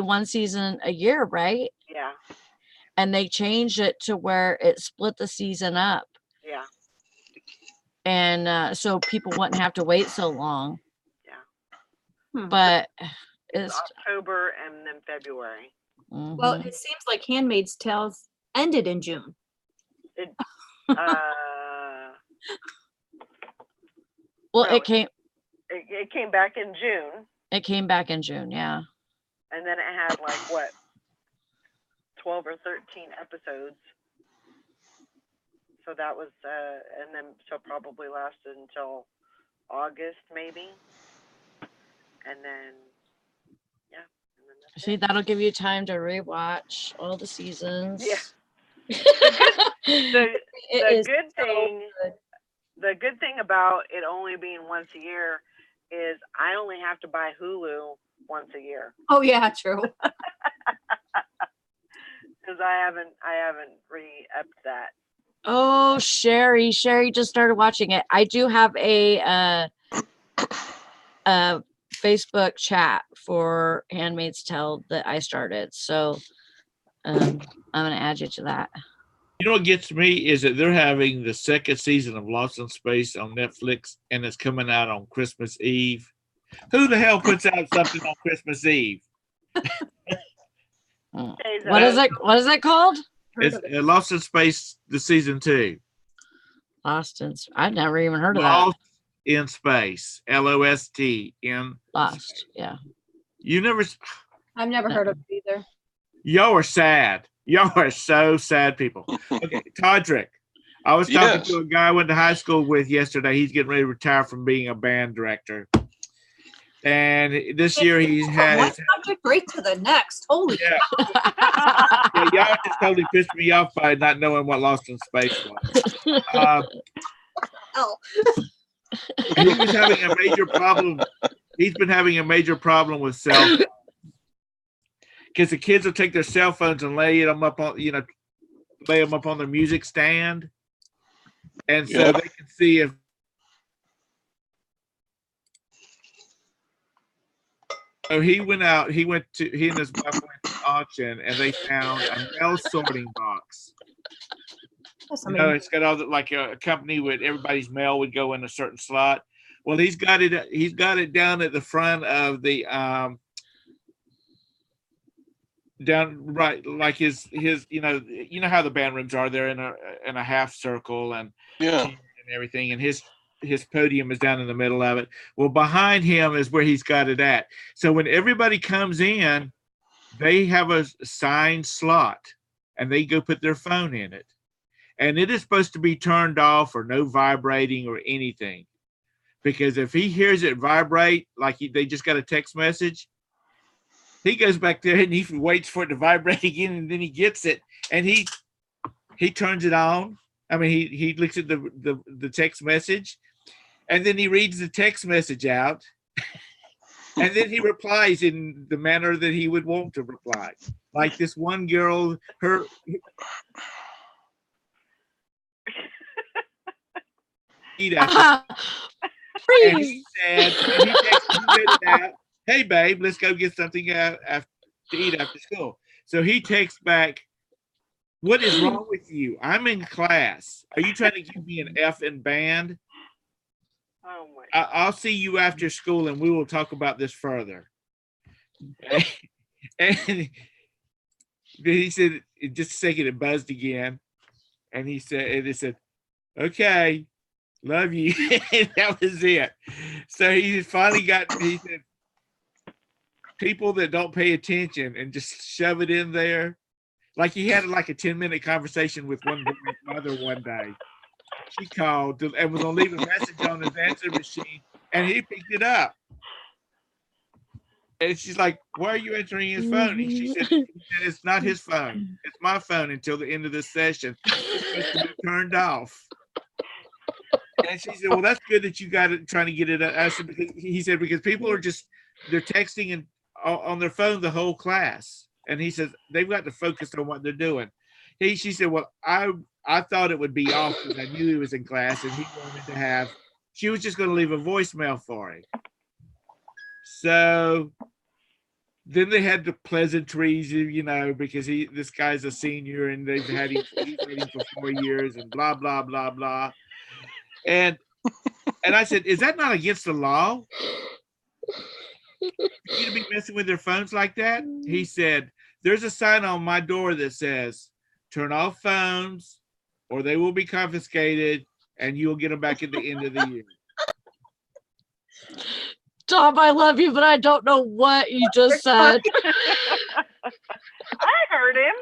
one season a year, right? Yeah. And they changed it to where it split the season up. Yeah. And so people wouldn't have to wait so long. Yeah. But It's it's October and then February. Well, mhm. it seems like Handmaid's Tale ended in June. It Well, no, it came back in June, came back in June, yeah. and then it had like what 12 or 13 episodes. So that was and then so probably lasted until August maybe. And then yeah. And then that's See, it. that'll give you time to rewatch all the seasons. Yeah. It The is good so thing good. the good thing about it only being once a year is I only have to buy Hulu once a year Oh yeah, true. because I haven't re-upped that. Oh, Sherry just started watching it. I do have a Facebook chat for Handmaid's Tale that I started, so I'm gonna add you to that. You know what gets me is that they're having the second season of Lost in Space on Netflix, and it's coming out on Christmas Eve. Who the hell puts out something on Christmas Eve? Days What out. is it? What is it called? Heard It's of it. Lost in Space, the season 2. Lost in. I've never even heard of that. Lost in Space. LOST in. Lost. Yeah. You never. I've never heard of it either. Y'all are sad. Y'all are so sad people. Okay, Todrick. I was talking Yes. to a guy I went to high school with yesterday. He's getting ready to retire from being a band director. And this year he From has. one subject right to the next. Holy Yeah, yeah, y'all just totally pissed me off by not knowing what Lost in Space was. hell. He was having a major problem. He's been having a major problem with cell phones. Because the kids will take their cell phones and lay them up on, lay them up on their music stand. And so Yeah. they can see if so he went out, he and his wife went to auction and they found a mail sorting box. That's You know, amazing. it's got all the, like a company with everybody's mail would go in a certain slot. Well, he's got it down at the front of the down right, like his you know how the band rooms are, they're in a half circle and Yeah. everything, and his podium is down in the middle of it. Well, behind him is where he's got it at. So when everybody comes in, they have a signed slot and they go put their phone in it. And it is supposed to be turned off or no vibrating or anything. Because if he hears it vibrate, like they just got a text message, he goes back there and he waits for it to vibrate again, and then he gets it and he turns it on. I mean, he looks at the text message, and then he reads the text message out, and then he replies in the manner that he would want to reply. Like this one girl, and Freeze. he said, and he read it out, "Hey babe, let's go get something to eat after school." So he texts back, "What is wrong with you? I'm in class. Are you trying to give me an F in band? Oh my. I'll see you after school and we will talk about this further." And he said, in just a second, it buzzed again. And he said, "Okay, love you." And that was it. So he finally he said, people that don't pay attention and just shove it in there. Like he had like a 10-minute conversation with one mother one day. She called and was going to leave a message on his answer machine, and he picked it up. And she's like, "Why are you answering his phone?" And he said, "It's not his phone. It's my phone until the end of this session. It's supposed to be turned off." And she said, "Well, that's good that you got it, trying to get it." I said, because people are they're texting and on their phone the whole class. And he says they've got to focus on what they're doing. She said, "Well, I thought it would be off because I knew he was in class and he wanted to have." She was just going to leave a voicemail for him. So then they had the pleasantries, because this guy's a senior and he's had him for 4 years and blah blah blah blah. And I said, "Is that not against the law? For you to be messing with their phones like that?" He said, "There's a sign on my door that says, 'Turn off phones or they will be confiscated and you'll get them back at the end of the year.'" Tom, I love you, but I don't know what you just said. I heard him.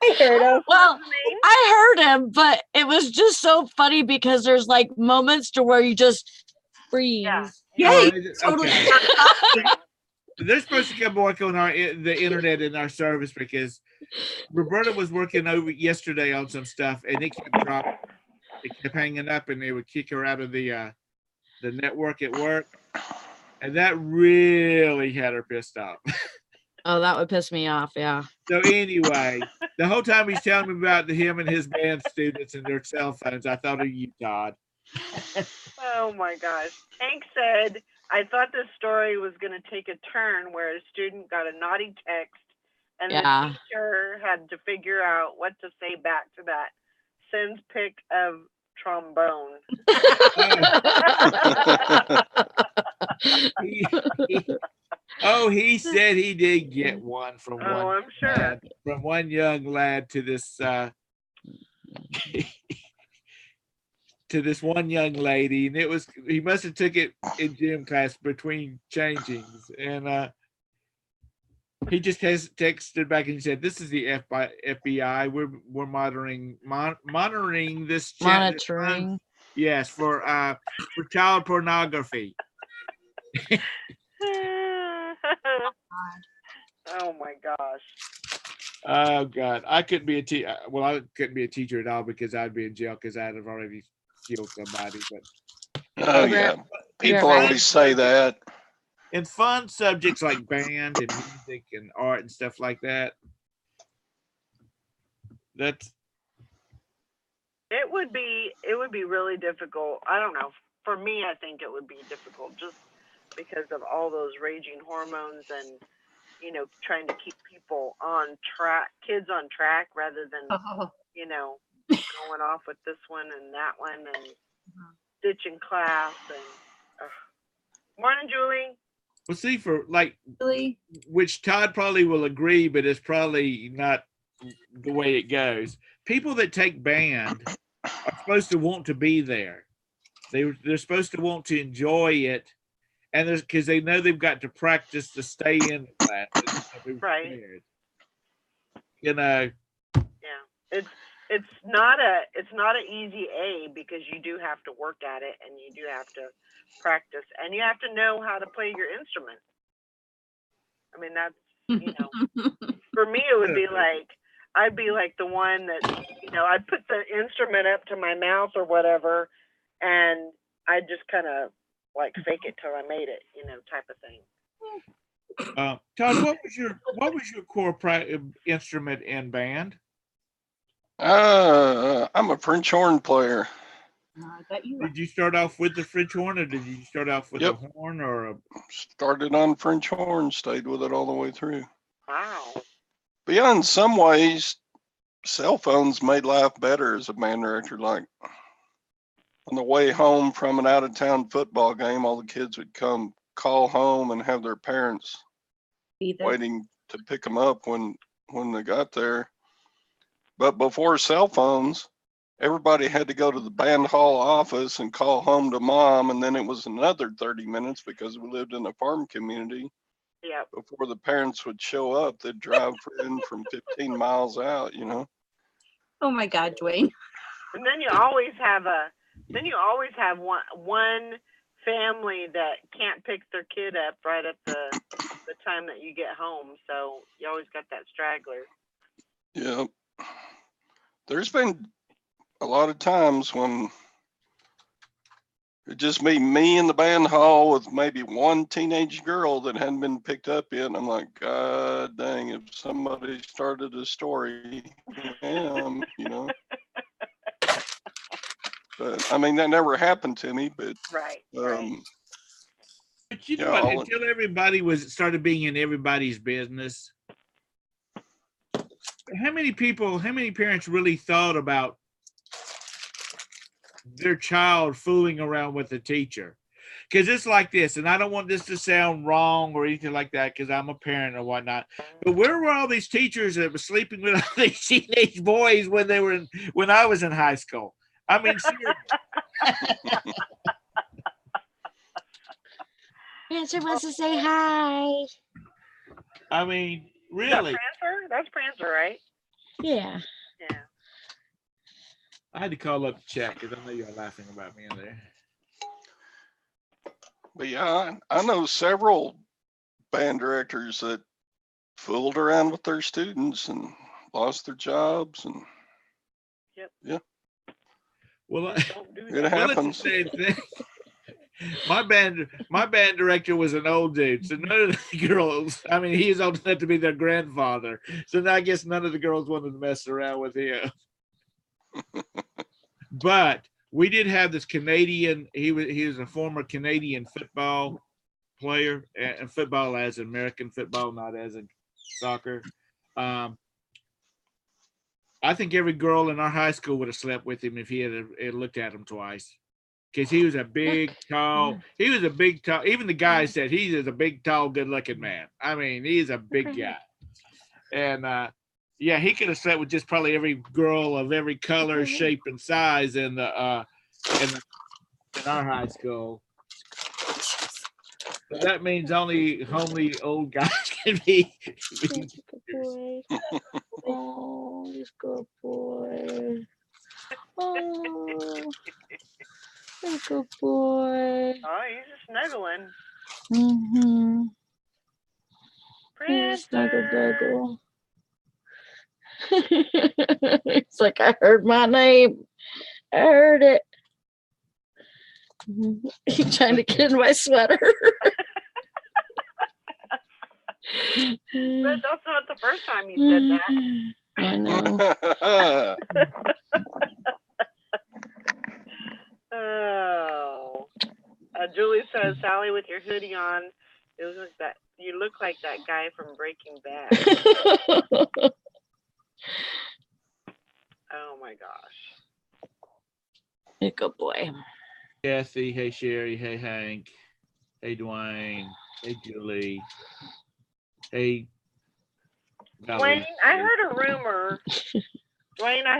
I heard of. Well, I heard him, but it was just so funny because there's like moments to where you just freeze. Yeah. Yeah, Well, totally. okay. They're supposed to come work on the internet in our service because Roberta was working over yesterday on some stuff and it kept dropping. It kept hanging up and they would kick her out of the network at work. And that really had her pissed off. Oh, that would piss me off. Yeah. So anyway, the whole time he's telling me about him and his band students and their cell phones, I thought of you, Todd. Oh my gosh. Hank said, "I thought this story was going to take a turn where a student got a naughty text and Yeah. the teacher had to figure out what to say back to that. Sends pic of trombone." he said he did get one from Oh, one I'm sure. lad, from one young lad to this to this one young lady, and it was he must have took it in gym class between changings, and he just has texted back and he said, "This is the FBI. We're monitoring this chat. Monitoring. Yes, for child pornography." Oh my gosh. Oh God, I couldn't be a teacher. Well, I couldn't be a teacher at all because I'd be in jail because I'd have already killed somebody. But Oh You're- yeah, in people right. always say that. in fun subjects like band and music and art and stuff like that, that's It would be really difficult. I don't know. For me, I think it would be difficult just because of all those raging hormones and, you know, trying to keep people on track, kids on track rather than, Oh, you know, going off with this one and that one and ditching class and morning, Julie. well. See, for like, really? which Todd probably will agree, but it's probably not the way it goes. People that take band are supposed to want to be there. They're supposed to want to enjoy it, and there's because they know they've got to practice to stay in the class. Right. Prepared. You know, Yeah. It's not an easy A because you do have to work at it and you do have to practice and you have to know how to play your instrument. I mean, that's, you know, for me it would be like I'd be like the one that, you know, I'd put the instrument up to my mouth or whatever and I'd just kind of like fake it till I made it, you know, type of thing. Todd, what was your core instrument in band? I'm a French horn player. I bet you Did you start off with the French horn, or did you start off with Yep. a horn, or a? Started on French horn, stayed with it all the way through. Wow. But yeah, in some ways, cell phones made life better as a band director. Like on the way home from an out of town football game, all the kids would come call home and have their parents be there. waiting to pick them up when they got there. But before cell phones, everybody had to go to the band hall office and call home to mom, and then it was another 30 minutes because we lived in a farm community. Yep. Before the parents would show up, they'd drive in from 15 miles out, you know. Oh my God, Dwayne. And then you always have one family that can't pick their kid up right at the time that you get home. So you always got that straggler. Yeah. There's been a lot of times when it just be me in the band hall with maybe one teenage girl that hadn't been picked up yet. And I'm like, God dang, if somebody started a story, you know. But I mean, that never happened to me, but Right. But you know Yeah, what? Until everybody started being in everybody's business, how many parents really thought about their child fooling around with a teacher? Because it's like this, and I don't want this to sound wrong or anything like that, because I'm a parent or whatnot. But where were all these teachers that were sleeping with all these teenage boys when I was in high school? I mean, seriously. Prancer wants to say hi. I mean, really. Prancer? That's Prancer, right? Yeah. Yeah. I had to call up to check because I know you're laughing about me in there. But yeah, I know several band directors that fooled around with their students and lost their jobs, and Well, Don't do it that. well, it's happens. the same thing. My band director was an old dude, so none of the girls. I mean, he was old enough to be their grandfather, so I guess none of the girls wanted to mess around with him. But we did have this Canadian. He was a former Canadian football player, and football as American football, not as in soccer. I think every girl in our high school would have slept with him if he had looked at him twice. because he was a big, tall. He was a big, tall. Even the guy said he is a big, tall, good-looking man. I mean, he's a big guy, and yeah, he could have slept with just probably every girl of every color, shape, and size in our high school. But that means only homely old guys can be. Good boy. Oh, he's a good boy. Oh, he's a good boy. Oh, he's just snuggling. Mm-hmm. Princess. Snuggle duggle. It's like I heard my name. I heard it. He's trying to get in my sweater. But that's not the first time you said that. I know. Oh. Julie says, Sally, with your hoodie on, it was like that. You look like that guy from Breaking Bad. Oh my gosh. You're a good boy. Kathy, hey Sherry, hey Hank, hey Dwayne, hey Julie, hey Valerie. Dwayne, I heard a rumor. Dwayne, I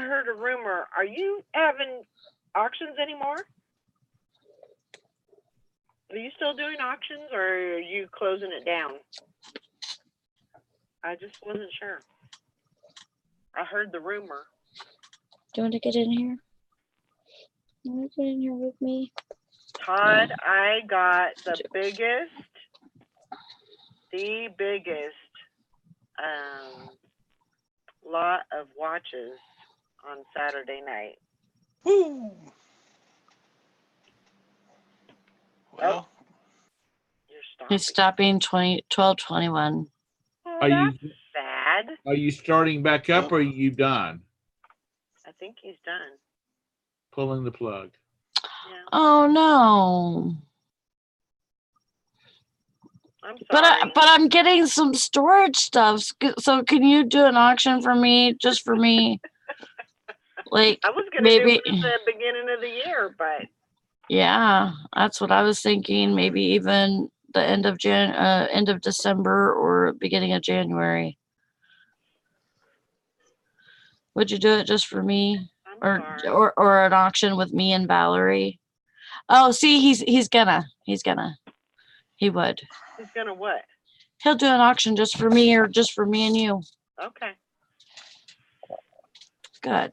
heard a rumor. Are you having auctions anymore? Are you still doing auctions, or are you closing it down? I just wasn't sure. I heard the rumor. Do you want to get in here? You want to get in here with me? Todd, No. I got the biggest lot of watches on Saturday night. Woo! Well, You're stopping. He's stopping 12:21. Oh, Are you- that's sad. Are you starting back up or are you done? I think he's done. Pulling the plug. Yeah. Oh no. I'm sorry. But I'm getting some storage stuff. So can you do an auction for me, just for me? Like I was gonna maybe. do it at the beginning of the year, but Yeah, that's what I was thinking. Maybe even the end of December or beginning of January. Would you do it just for me, I'm sorry. or an auction with me and Valerie? Oh, see, he's gonna. He would. He's gonna what? He'll do an auction just for me or just for me and you. Okay. Good.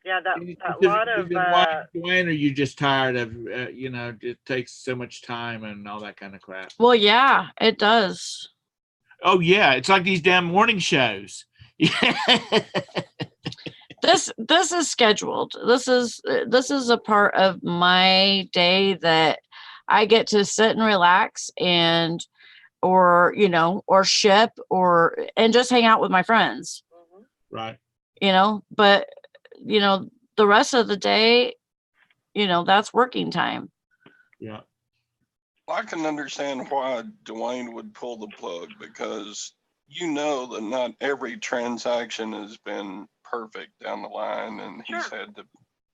Yeah, that Is lot it of Dwayne, or are you just tired of it takes so much time and all that kind of crap? Well, yeah, it does. Oh yeah, it's like these damn morning shows. This is scheduled. This is a part of my day that I get to sit and relax and or ship and just hang out with my friends. Right. But the rest of the day, that's working time. Yeah. I can understand why Dwayne would pull the plug, because that not every transaction has been perfect down the line, and he's had to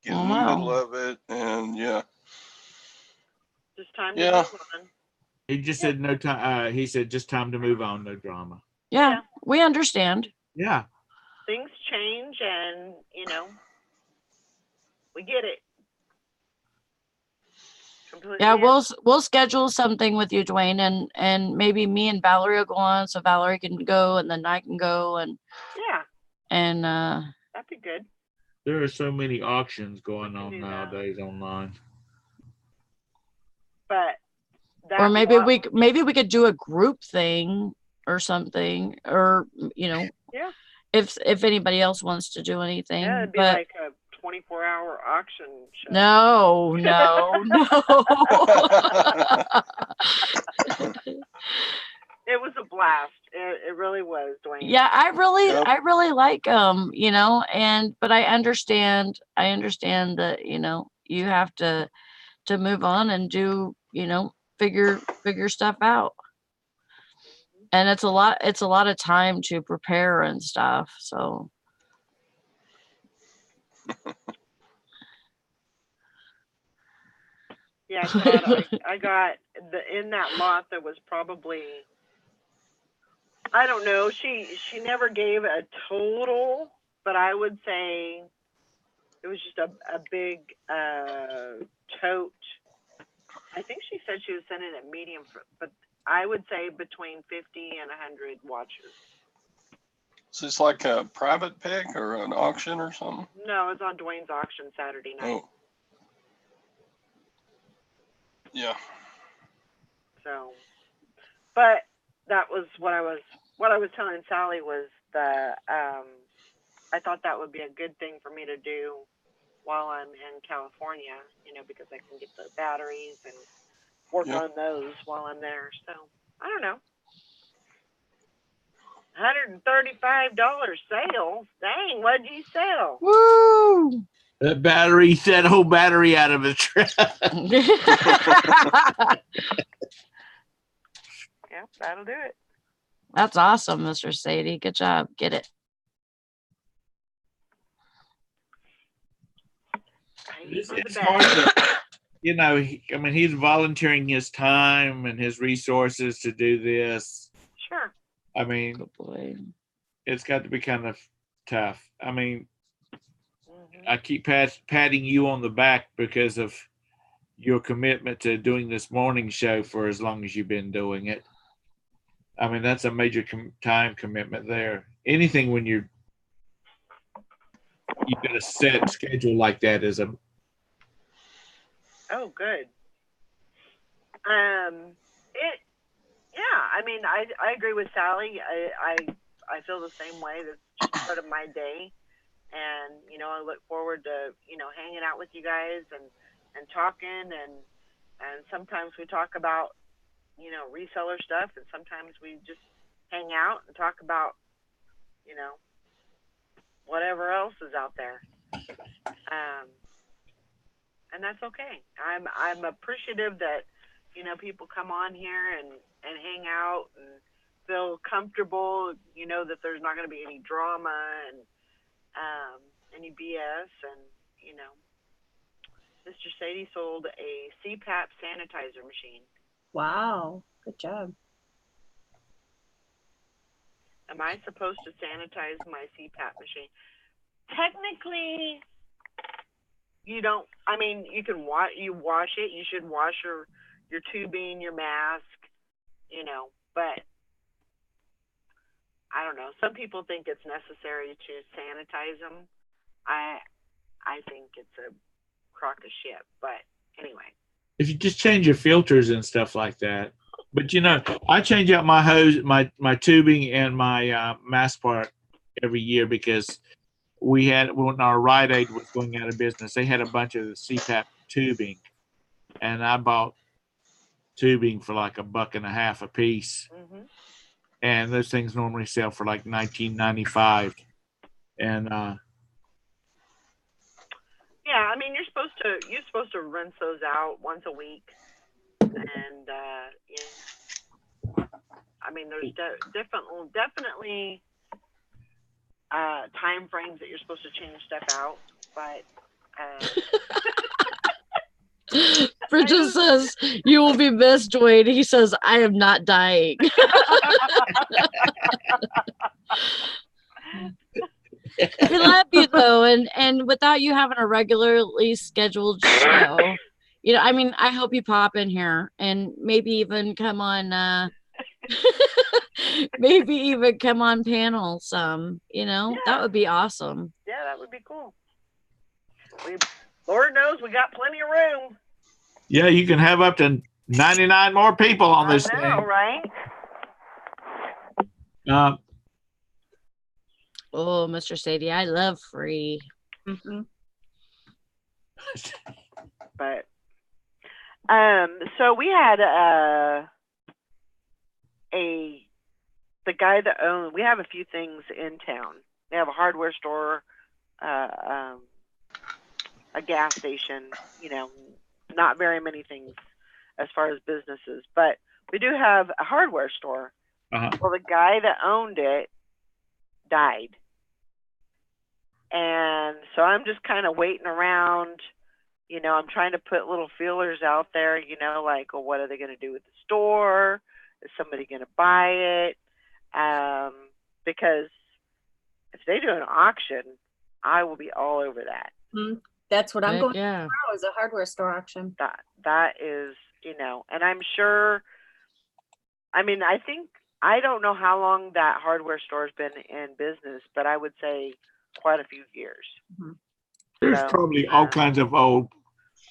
get in the middle of it, and just time to move on. He just said no time. He said just time to move on, no drama. Yeah. We understand. Yeah. Things change, and we get it. Completely. Yeah, we'll schedule something with you, Dwayne, and maybe me and Valerie will go on, so Valerie can go and then I can go and that'd be good. There are so many auctions going on nowadays online. But or maybe we could do a group thing or something, or if anybody else wants to do anything. Yeah, it'd be like a 24-hour auction show. No. It was a blast. It really was, Dwayne. Yeah, I really like but I understand that you have to move on and do figure stuff out, and it's a lot of time to prepare and stuff. So Yeah, I got in that lot that was probably, I don't know. She never gave a total, but I would say it was just a big tote. I think she said she was sending it medium, but I would say between 50 and 100 watches. Is this like a private pick or an auction or something? No, it was on Dwayne's auction Saturday night. Oh. Yeah. So, but that was what I was telling Sally was I thought that would be a good thing for me to do while I'm in California, because I can get the batteries and work on those while I'm there. So I don't know. $135 sale. Dang, what did you sell? Woo! That whole battery out of the truck. Yep, that'll do it. That's awesome, Mr. Sadie. Good job. Get it. It's hard to, he's volunteering his time and his resources to do this. Sure. I mean, Good boy. it's got to be kind of tough. I mean, I keep patting you on the back because of your commitment to doing this morning show for as long as you've been doing it. I mean, that's a major time commitment there. Anything when you've got a set schedule like that is a. Oh, good. I mean, I agree with Sally. I feel the same way. That's just part of my day. And, I look forward to, hanging out with you guys and talking. And sometimes we talk about, reseller stuff. And sometimes we just hang out and talk about, whatever else is out there. And that's okay. I'm appreciative that, people come on here and hang out and feel comfortable, that there's not going to be any drama and any BS. And, Mr. Sadie sold a CPAP sanitizer machine. Wow. Good job. Am I supposed to sanitize my CPAP machine? Technically, you don't. I mean, you can wash it. You should wash your tubing, your mask, but I don't know. Some people think it's necessary to sanitize them. I think it's a crock of shit, but anyway. If you just change your filters and stuff like that. But I change out my hose, my tubing and my mask part every year because when our Rite Aid was going out of business, they had a bunch of the CPAP tubing, and I bought tubing for like $1.50 a piece. Mm-hmm. And those things normally sell for like $19.95. And yeah, I mean, you're supposed to rinse those out once a week, and I mean, there's definitely time frames that you're supposed to change stuff out, but Bridget says, "You will be missed, Dwayne." He says, "I am not dying." We love you though, and without you having a regularly scheduled show, I mean, I hope you pop in here and maybe even come on maybe even come on panel some, that would be awesome. Yeah, that would be cool. Lord knows we got plenty of room. Yeah, you can have up to 99 more people on this thing. Right? Oh, Mr. Sadie, I love free. Mm-hmm. But so we had the guy that owned. We have a few things in town. We have a hardware store, a gas station. Not very many things as far as businesses, but we do have a hardware store. Uh-huh. Well, the guy that owned it died. And so I'm just kind of waiting around. You know, I'm trying to put little feelers out there, you know, like, well, what are they going to do with the store? Is somebody going to buy it? Because if they do an auction, I will be all over that. That's what I'm Heck going yeah. tomorrow, is a hardware store auction. That is, you know, and I'm sure, I mean, I don't know how long that hardware store has been in business, but I would say quite a few years. There's So, probably all kinds of old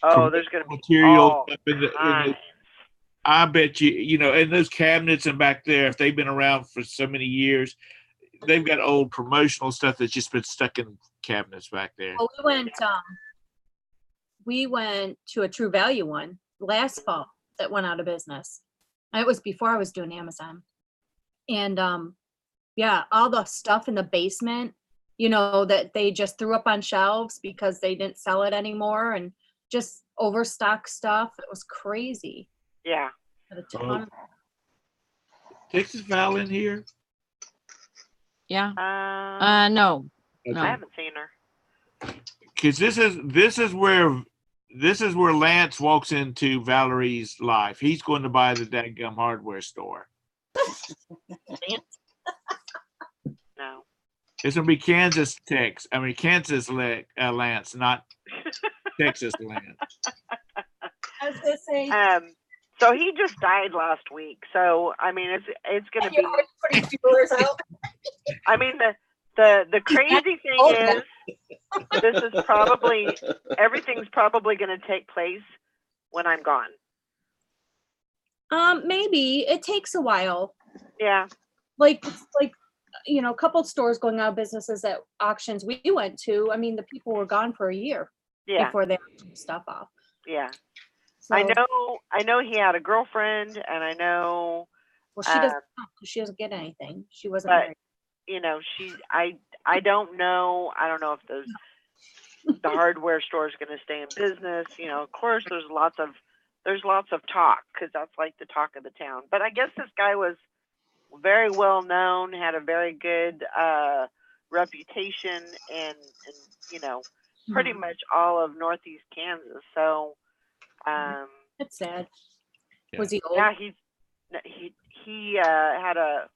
there's going to be material all stuff in the, kinds. I bet you know, and those cabinets and back there, if they've been around for so many years, they've got old promotional stuff that's just been stuck in cabinets back there. Well, we went to a True Value one last fall that went out of business. And it was before I was doing Amazon. And yeah, all the stuff in the basement, you know, that they just threw up on shelves because they didn't sell it anymore, and just overstock stuff. It was crazy. Yeah. Had a ton of- Texas Val in here? Yeah. I No. haven't seen her. Because this is where Lance walks into Valerie's life. He's going to buy the dadgum hardware store. No. It's gonna be Kansas Lance, not Texas Lance. I was gonna say, So he just died last week. So I mean, it's gonna be. you're already putting feelers out. I mean, the crazy thing is, this is probably, everything's probably going to take place when I'm gone. Maybe it takes a while. Yeah. Like, you know, a couple of stores going out of businesses at auctions we went to. I mean, the people were gone for a year before they took stuff off. Yeah. So, I know he had a girlfriend, and I know. Well, she doesn't know, 'cause she doesn't get anything. She wasn't But, married. you know, I don't know. I don't know if the hardware store is going to stay in business. You know, of course, there's lots of talk, because that's like the talk of the town. But I guess this guy was very well known, had a very good reputation in you know, pretty much all of Northeast Kansas. So It's sad. Yeah. Was he old? yeah, he had a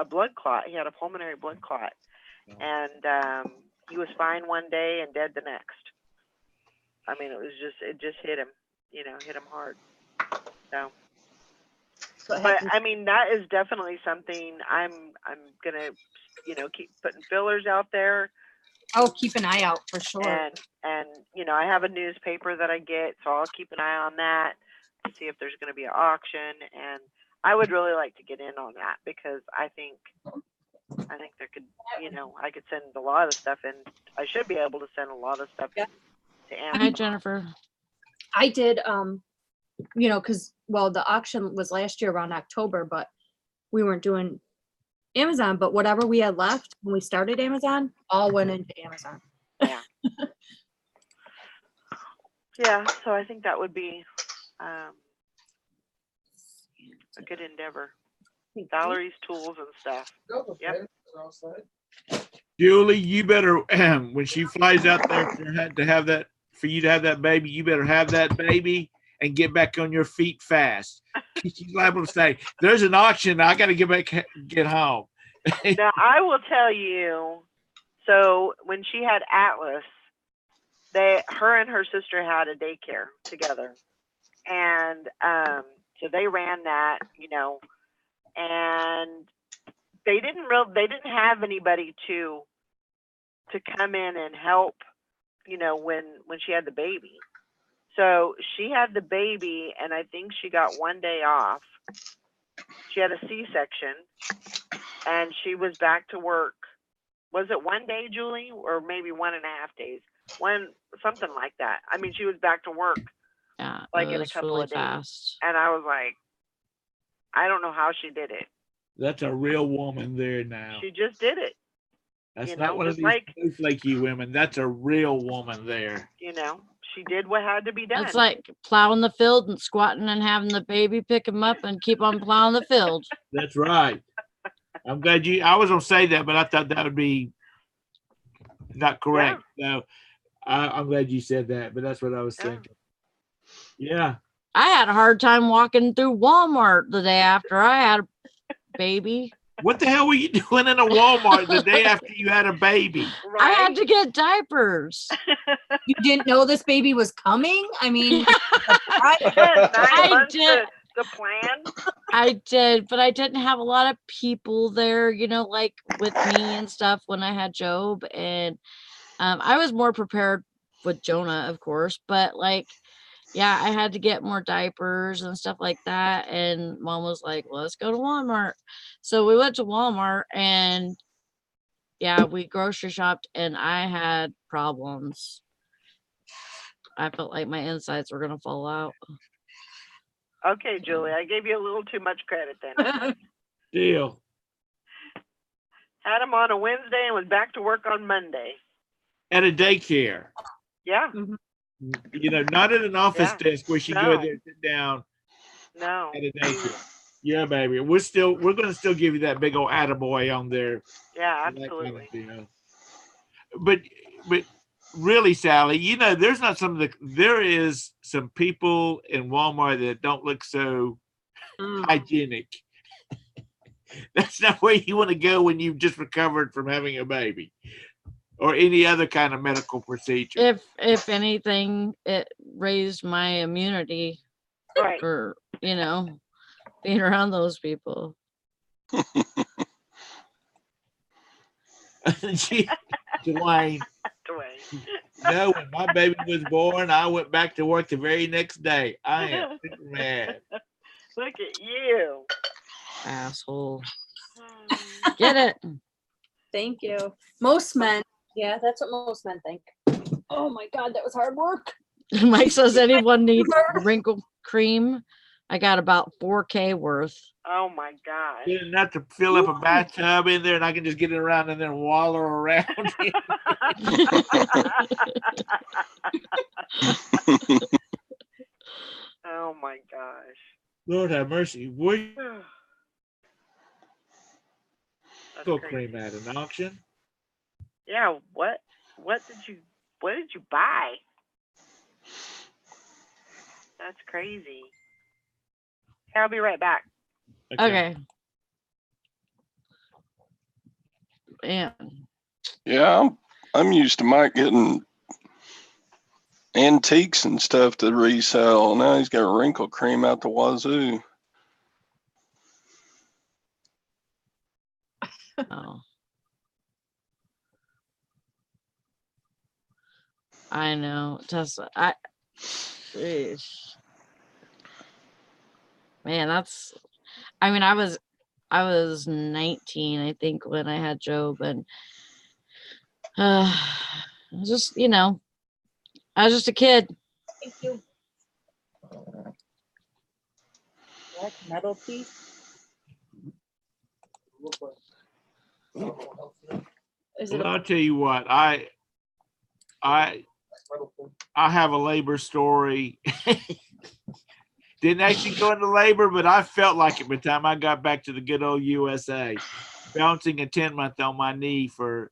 blood clot. He had a pulmonary blood clot, and he was fine one day and dead the next. I mean, it just hit him, you know, hit him hard. So, but I mean, that is definitely something I'm gonna, you know, keep putting fillers out there. Oh, keep an eye out for sure. And you know, I have a newspaper that I get, so I'll keep an eye on that to see if there's going to be an auction. And I would really like to get in on that, because I think there could, you know, I could send a lot of stuff, and I should be able to send a lot of stuff to Amazon. Hi, Jennifer. I did, you know, because, well, the auction was last year around October, but we weren't doing Amazon. But whatever we had left when we started Amazon, all went into Amazon. Yeah. Yeah. So I think that would be a good endeavor. Valerie's tools and stuff. Yep. Julie, you better when she flies out there for you to have that baby, you better have that baby and get back on your feet fast. She's liable to say, "There's an auction. I got to get home." Now I will tell you. So when she had Atlas, her and her sister had a daycare together, and so they ran that, you know, and they didn't have anybody to come in and help, you know, when she had the baby. So she had the baby, and I think she got one day off. She had a C-section, and she was back to work. Was it one day, Julie, or maybe 1.5 days? Something like that. I mean, she was back to work. Yeah, like it in a was couple really of days. fast. And I was like, I don't know how she did it. That's a real woman there now. She just did it. That's you not know, one of just these flaky women. That's a real woman there. You know, she did what had to be done. It's like plowing the field and squatting and having the baby pick him up and keep on plowing the field. That's right. I'm glad I was going to say that, but I thought that would be not correct. No, I'm glad you said that, but that's what I was Yeah. thinking. Yeah. I had a hard time walking through Walmart the day after I had a baby. What the hell were you doing in a Walmart the day after you had a baby? I had Right? to get diapers. You didn't know this baby was coming? I mean, You got 9 I months did. to plan. I did, but I didn't have a lot of people there, like with me and stuff when I had Job. And I was more prepared with Jonah, of course, but yeah, I had to get more diapers and stuff like that. And mom was like, let's go to Walmart. So we went to Walmart and yeah, we grocery shopped and I had problems. I felt like my insides were going to fall out. Okay, Julie, I gave you a little too much credit then. Deal. Had him on a Wednesday and was back to work on Monday. At a daycare. Yeah. Not at an office Yeah. desk where she go No. there, sit down No. at a daycare. Yeah, baby. We're gonna still give you that big old attaboy on there. Yeah, and that kind of absolutely. deal. But really, Sally, there's not there is some people in Walmart that don't look so hygienic. That's not where you want to go when you've just recovered from having a baby or any other kind of medical procedure. If anything, it raised my immunity Right. for, being around those people. Dwayne, no, when my baby was born, I went back to work the very next day. I am super mad. Look at you. Asshole. Get it? Thank you. Most men, yeah, that's what most men think. Oh my God, that was hard work. Mike says anyone needs wrinkle cream. I got about 4K worth. Oh my gosh. Good enough to fill up a bathtub in there, and I can just get it around and then wallow around. Oh my gosh. Lord have mercy. Where you That's go crazy. cream at an auction? Yeah, what did you buy? That's crazy. I'll be right back. Okay. Man. Yeah, I'm used to Mike getting antiques and stuff to resell. Now he's got wrinkle cream out the wazoo. Oh. I know. Tesla. Man, I was 19, I think, when I had Job, and just, I was just a kid. Thank you. Black metal piece. Is it Well, I'll tell you what, I have a labor story. Didn't actually go into labor, but I felt like it by the time I got back to the good old USA, bouncing a 10-month on my knee for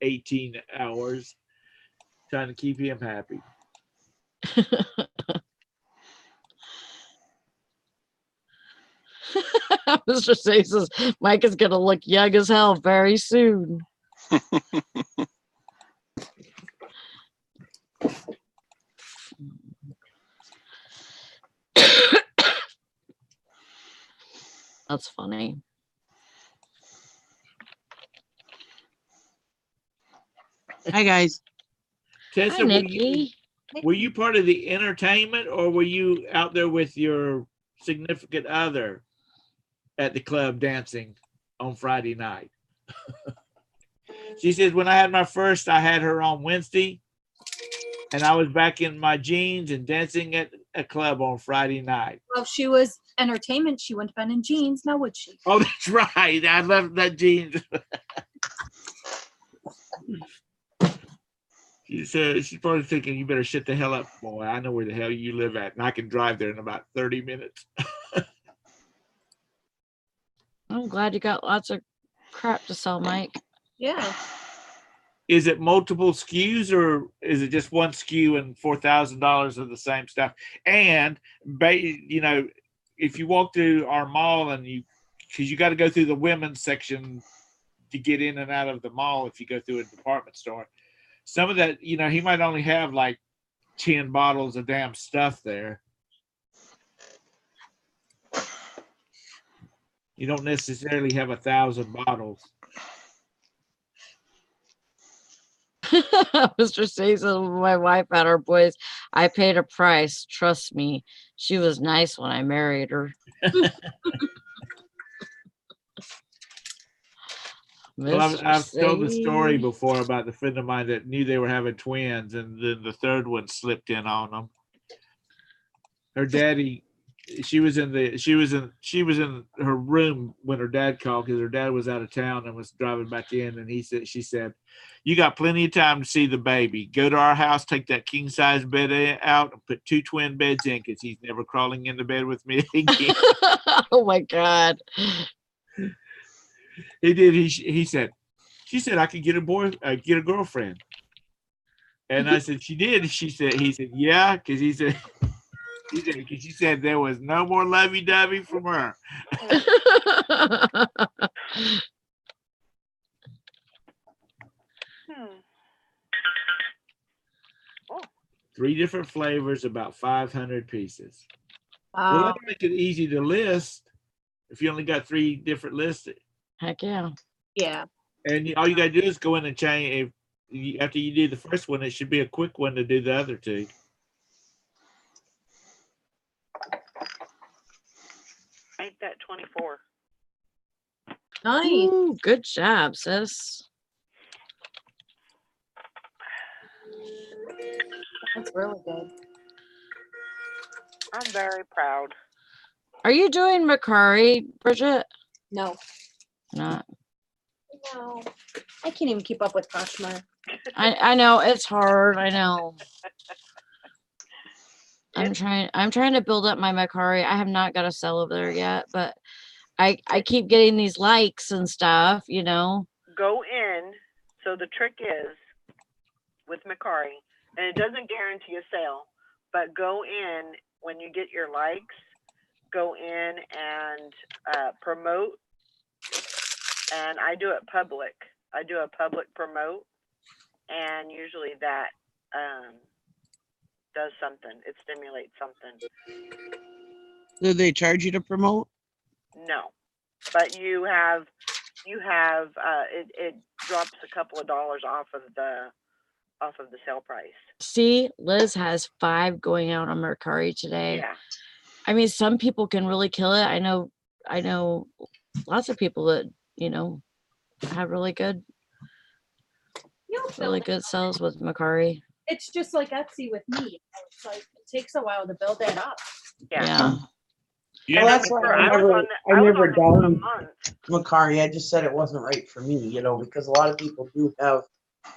18 hours, trying to keep him happy. Mr. Say says Mike is gonna look young as hell very soon. That's funny. Hi guys. Tessa, Hi, Nikki. were you part of the entertainment, or were you out there with your significant other at the club dancing on Friday night? She says, when I had my first, I had her on Wednesday, and I was back in my jeans and dancing at a club on Friday night. Well, if she was entertainment, she wouldn't have been in jeans, now would she? Oh, that's right. I love that jeans. She said, she's probably thinking, you better shut the hell up, boy. I know where the hell you live at, and I can drive there in about 30 minutes. I'm glad you got lots of crap to sell, Mike. Yeah. is it multiple SKUs or is it just one SKU and $4,000 of the same stuff? And you know, if you walk through our mall and because you got to go through the women's section to get in and out of the mall if you go through a department store. Some of that, you know, he might only have like 10 bottles of damn stuff there. You don't necessarily have 1,000 bottles. Mr. Stacy, my wife had our boys. I paid a price. Trust me. She was nice when I married her. Well, I've told the story before about the friend of mine that knew they were having twins, and then the third one slipped in on them. Her daddy, she was in her room when her dad called because her dad was out of town and was driving back in, and she said, "You got plenty of time to see the baby. Go to our house, take that king size bed out, and put 2 twin beds in because he's never crawling into bed with me again." Oh my God. He did. She said, "I could get a girlfriend." And I said, "She did." He said, "Yeah," because she said there was no more lovey-dovey from her. Oh. 3 different flavors, about 500 pieces. Wow. Well, that'll make it easy to list if you only got 3 different lists. Heck yeah. Yeah. And all you got to do is go in and change. After you do the first one, it should be a quick one to do the other 2. Ain't that 24? Nice. Ooh, good job, sis. That's really good. I'm very proud. Are you doing Macari, Bridget? No. Not. No. I can't even keep up with Poshmark. I know it's hard. I know. I'm trying to build up my Macari. I have not got a sell over there yet, but I keep getting these likes and stuff, you know. Go in. So the trick is with Macari, and it doesn't guarantee a sale, but go in when you get your likes, go in and promote. And I do it public. I do a public promote, and usually that does something. It stimulates something. Do they charge you to promote? No, but you have it drops a couple of dollars off of the sale price. See, Liz has 5 going out on Mercari today. Yeah. I mean, some people can really kill it. I know lots of people that, you know, have really good sales with Macari. It's just like Etsy with me. It's like it takes a while to build that up. Yeah. Well, that's why I never done month. Macari. I just said it wasn't right for me, you know, because a lot of people do have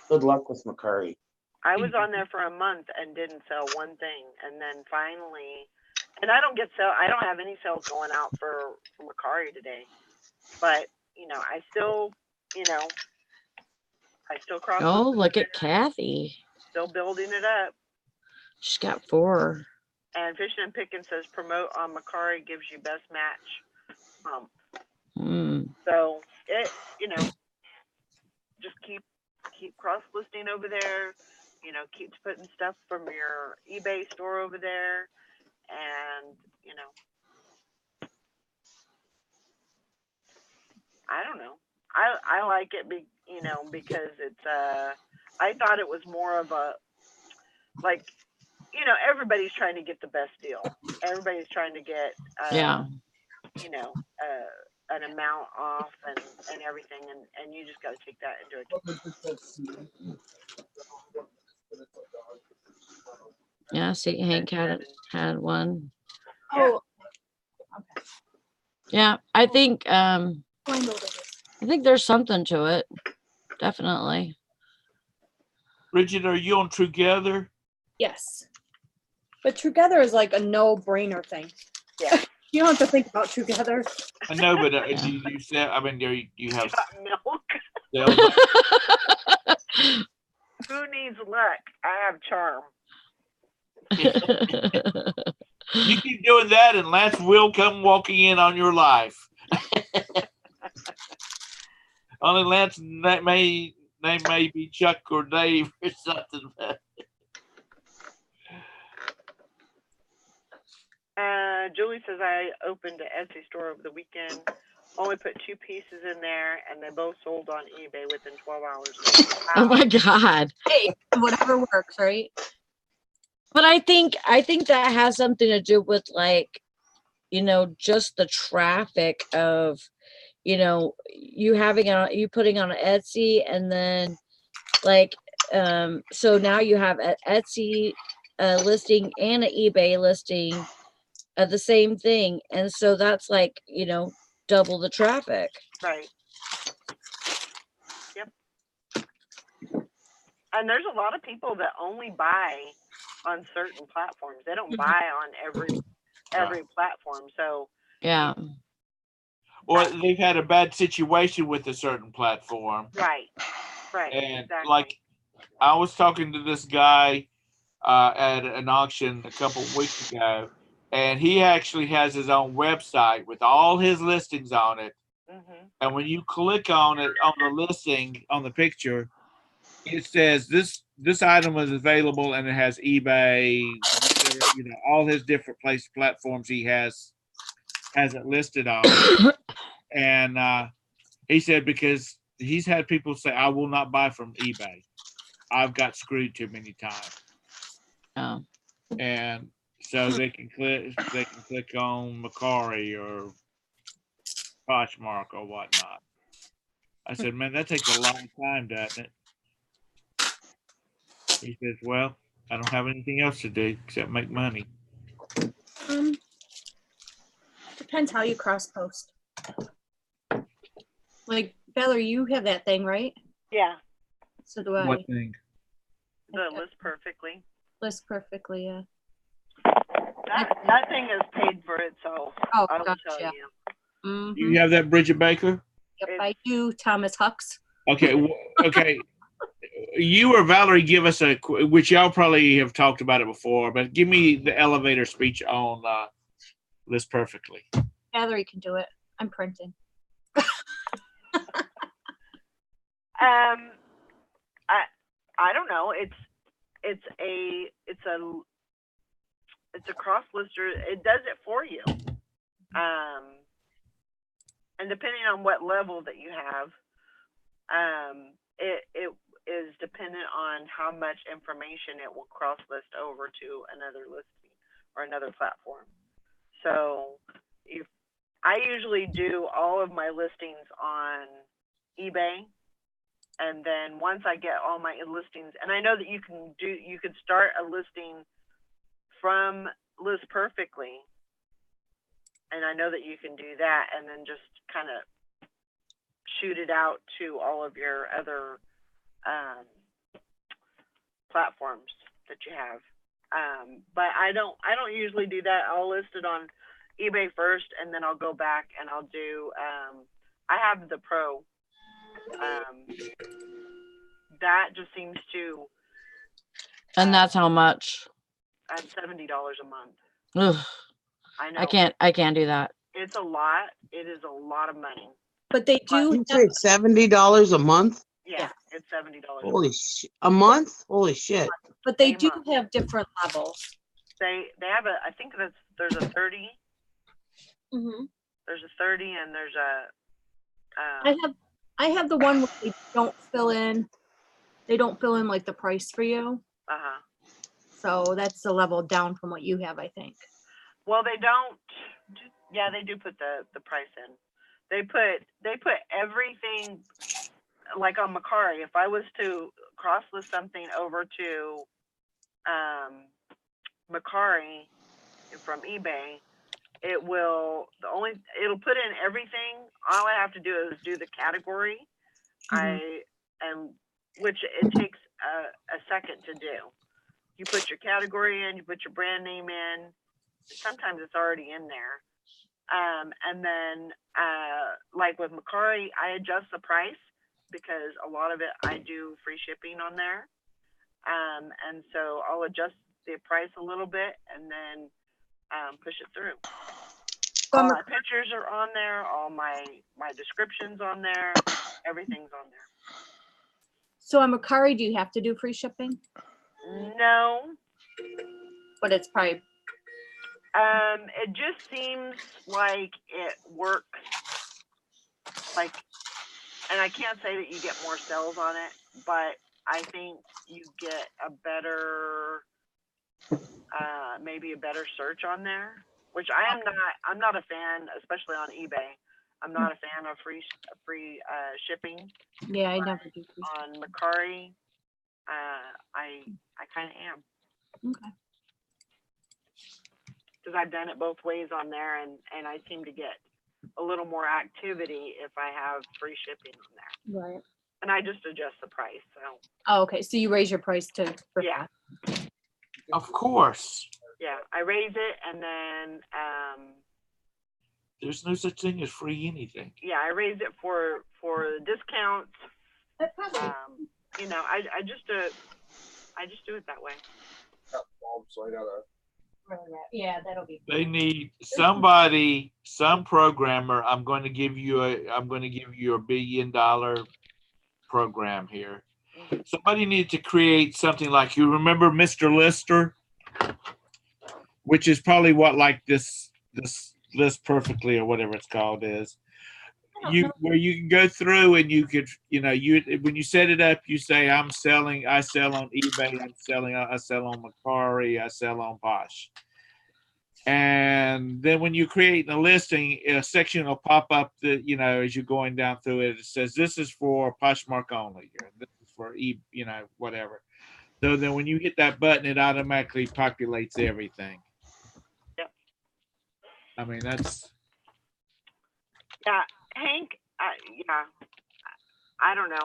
good luck with Macari. I was on there for a month and didn't sell one thing, and then finally, and I don't have any sales going out for Macari today, but you know, I still cross. Oh, look at Kathy. Still building it up. She's got 4. And Fishing and Picking says promote on Macari gives you best match. So it, you know, just keep cross listing over there. You know, keep putting stuff from your eBay store over there, and you know, I don't know. I like it, because it's I thought it was more of a like. You know, everybody's trying to get the best deal. Everybody's trying to get, an amount off and everything, and you just got to take that into account. Yeah, see, Hank had one. Oh, okay. Yeah, I think there's something to it. Definitely. Bridget, are you on Together? yes. But Together is like a no-brainer thing. Yeah. You don't have to think about Together. I know, but do you sell? I mean, do you have milk? Who needs luck? I have charm. You keep doing that, and Lance will come walking in on your life. Only Lance name may be Chuck or Dave or something. Julie says I opened an Etsy store over the weekend. Only put 2 pieces in there, and they both sold on eBay within 12 hours. Oh my God. Hey, whatever works, right? But I think that has something to do with, like, you know, just the traffic of, you know, you putting on Etsy, and then like, so now you have an Etsy listing and an eBay listing of the same thing. And so that's like, you know, double the traffic. Right. Yep. And there's a lot of people that only buy on certain platforms. They don't buy on every platform. So Yeah. Or they've had a bad situation with a certain platform. right. And Exactly. like, I was talking to this guy at an auction a couple of weeks ago, and he actually has his own website with all his listings on it. Mm-hmm. And when you click on it, on the listing, on the picture, it says this item is available, and it has eBay, whatever, you know, all his different platforms he has it listed on. And he said because he's had people say, I will not buy from eBay. I've got screwed too many times. Oh. And so they can click on Macari or Poshmark or whatnot. I said, man, that takes a long time, doesn't it? He says, well, I don't have anything else to do except make money. Depends how you cross post. Like, Valerie, you have that thing, right? Yeah. So do I. What thing? The list perfectly. List perfectly, yeah. That thing is paid for itself. Oh, I will gosh, tell yeah. you. Mhm. You have that Bridget Baker? Yep, I do. Thomas Hucks. Okay. Okay. You or Valerie give us which y'all probably have talked about it before, but give me the elevator speech on List Perfectly. Valerie can do it. I'm printing. I don't know. It's a cross lister. It does it for you. And depending on what level that you have, it is dependent on how much information it will cross list over to another listing or another platform. So if I usually do all of my listings on eBay, and then once I get all my listings, and I know that you could start a listing from List Perfectly, and I know that you can do that, and then just kind of shoot it out to all of your other platforms that you have. But I don't usually do that. I'll list it on eBay first, and then I'll go back and I'll do. I have the Pro. That just seems to. And that's how much? At $70 a month. Ugh. I know. I can't do that. It's a lot. It is a lot of money. But they do. You say $70 a month? Yeah, it's $70. Holy shit! A month? Holy shit! But they do have different levels. They have I think there's a 30. Mm-hmm. There's a 30, and there's a. I have the one where they don't fill in. They don't fill in like the price for you. Uh-huh. So that's the level down from what you have, I think. Well, they don't. Yeah, they do put the price in. They put everything, like on Macari. If I was to cross list something over to Macari from eBay, it'll put in everything. All I have to do is do the category. Mm-hmm. Which it takes a second to do. You put your category in, you put your brand name in. Sometimes it's already in there. And then, like with Macari, I adjust the price because a lot of it I do free shipping on there. And so I'll adjust the price a little bit and then push it through. All my pictures are on there, all my descriptions on there, everything's on there. So on Mercari, do you have to do free shipping? No, But it's probably, it just seems like it works like, and I can't say that you get more sales on it, but I think you get a better, maybe a better search on there, which I'm not a fan, especially on eBay. I'm not a fan of free shipping. yeah, I never do free On Mercari, I kind of am. Okay. Because I've done it both ways on there, and I seem to get a little more activity if I have free shipping on there. Right. And I just adjust the price. So Oh, okay. So you raise your price to yeah, Of course. yeah, I raise it, and then There's no such thing as free anything. yeah, I raise it for the discounts. You know, I just do it that way. Yeah, that'll be. They need somebody, some programmer. I'm going to give you a $1 billion program here. Somebody needed to create something like, you remember Mr. Lister, which is probably what like this List Perfectly or whatever it's called is. Where you can go through and you could, you know, when you set it up, you say I sell on eBay, I sell on Mercari, I sell on Posh. And then when you create a listing, a section will pop up that, you know, as you're going down through it, it says this is for Poshmark only, or this is for whatever. So then when you hit that button, it automatically populates everything. Yep. I mean, that's. Yeah, Hank. Yeah, I don't know.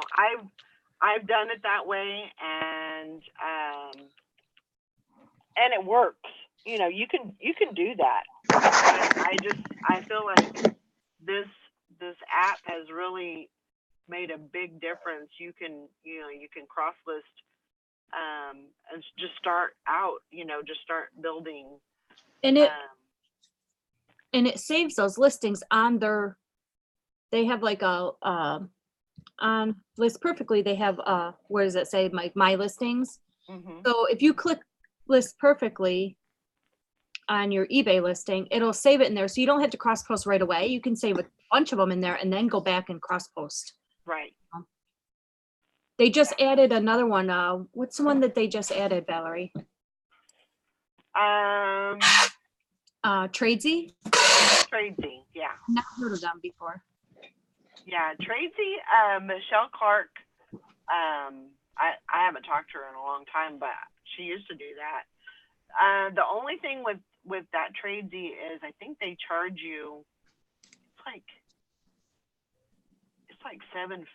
I've done it that way, and it works. You know, you can do that. I feel like this app has really made a big difference. You can cross list and just start out. You know, just start building. And it saves those listings on their. They have like a on List Perfectly. They have where does it say my listings? Mm-hmm. So if you click List Perfectly on your eBay listing, it'll save it in there, so you don't have to cross post right away. You can save a bunch of them in there and then go back and cross post. Right. They just added another one. What's the one that they just added, Valerie? Tradesy. Tradesy, yeah. Not heard of them before. Yeah, Tradesy, Michelle Clark. I haven't talked to her in a long time, but she used to do that. The only thing with that Tradesy is I think they charge you. It's like $7.50,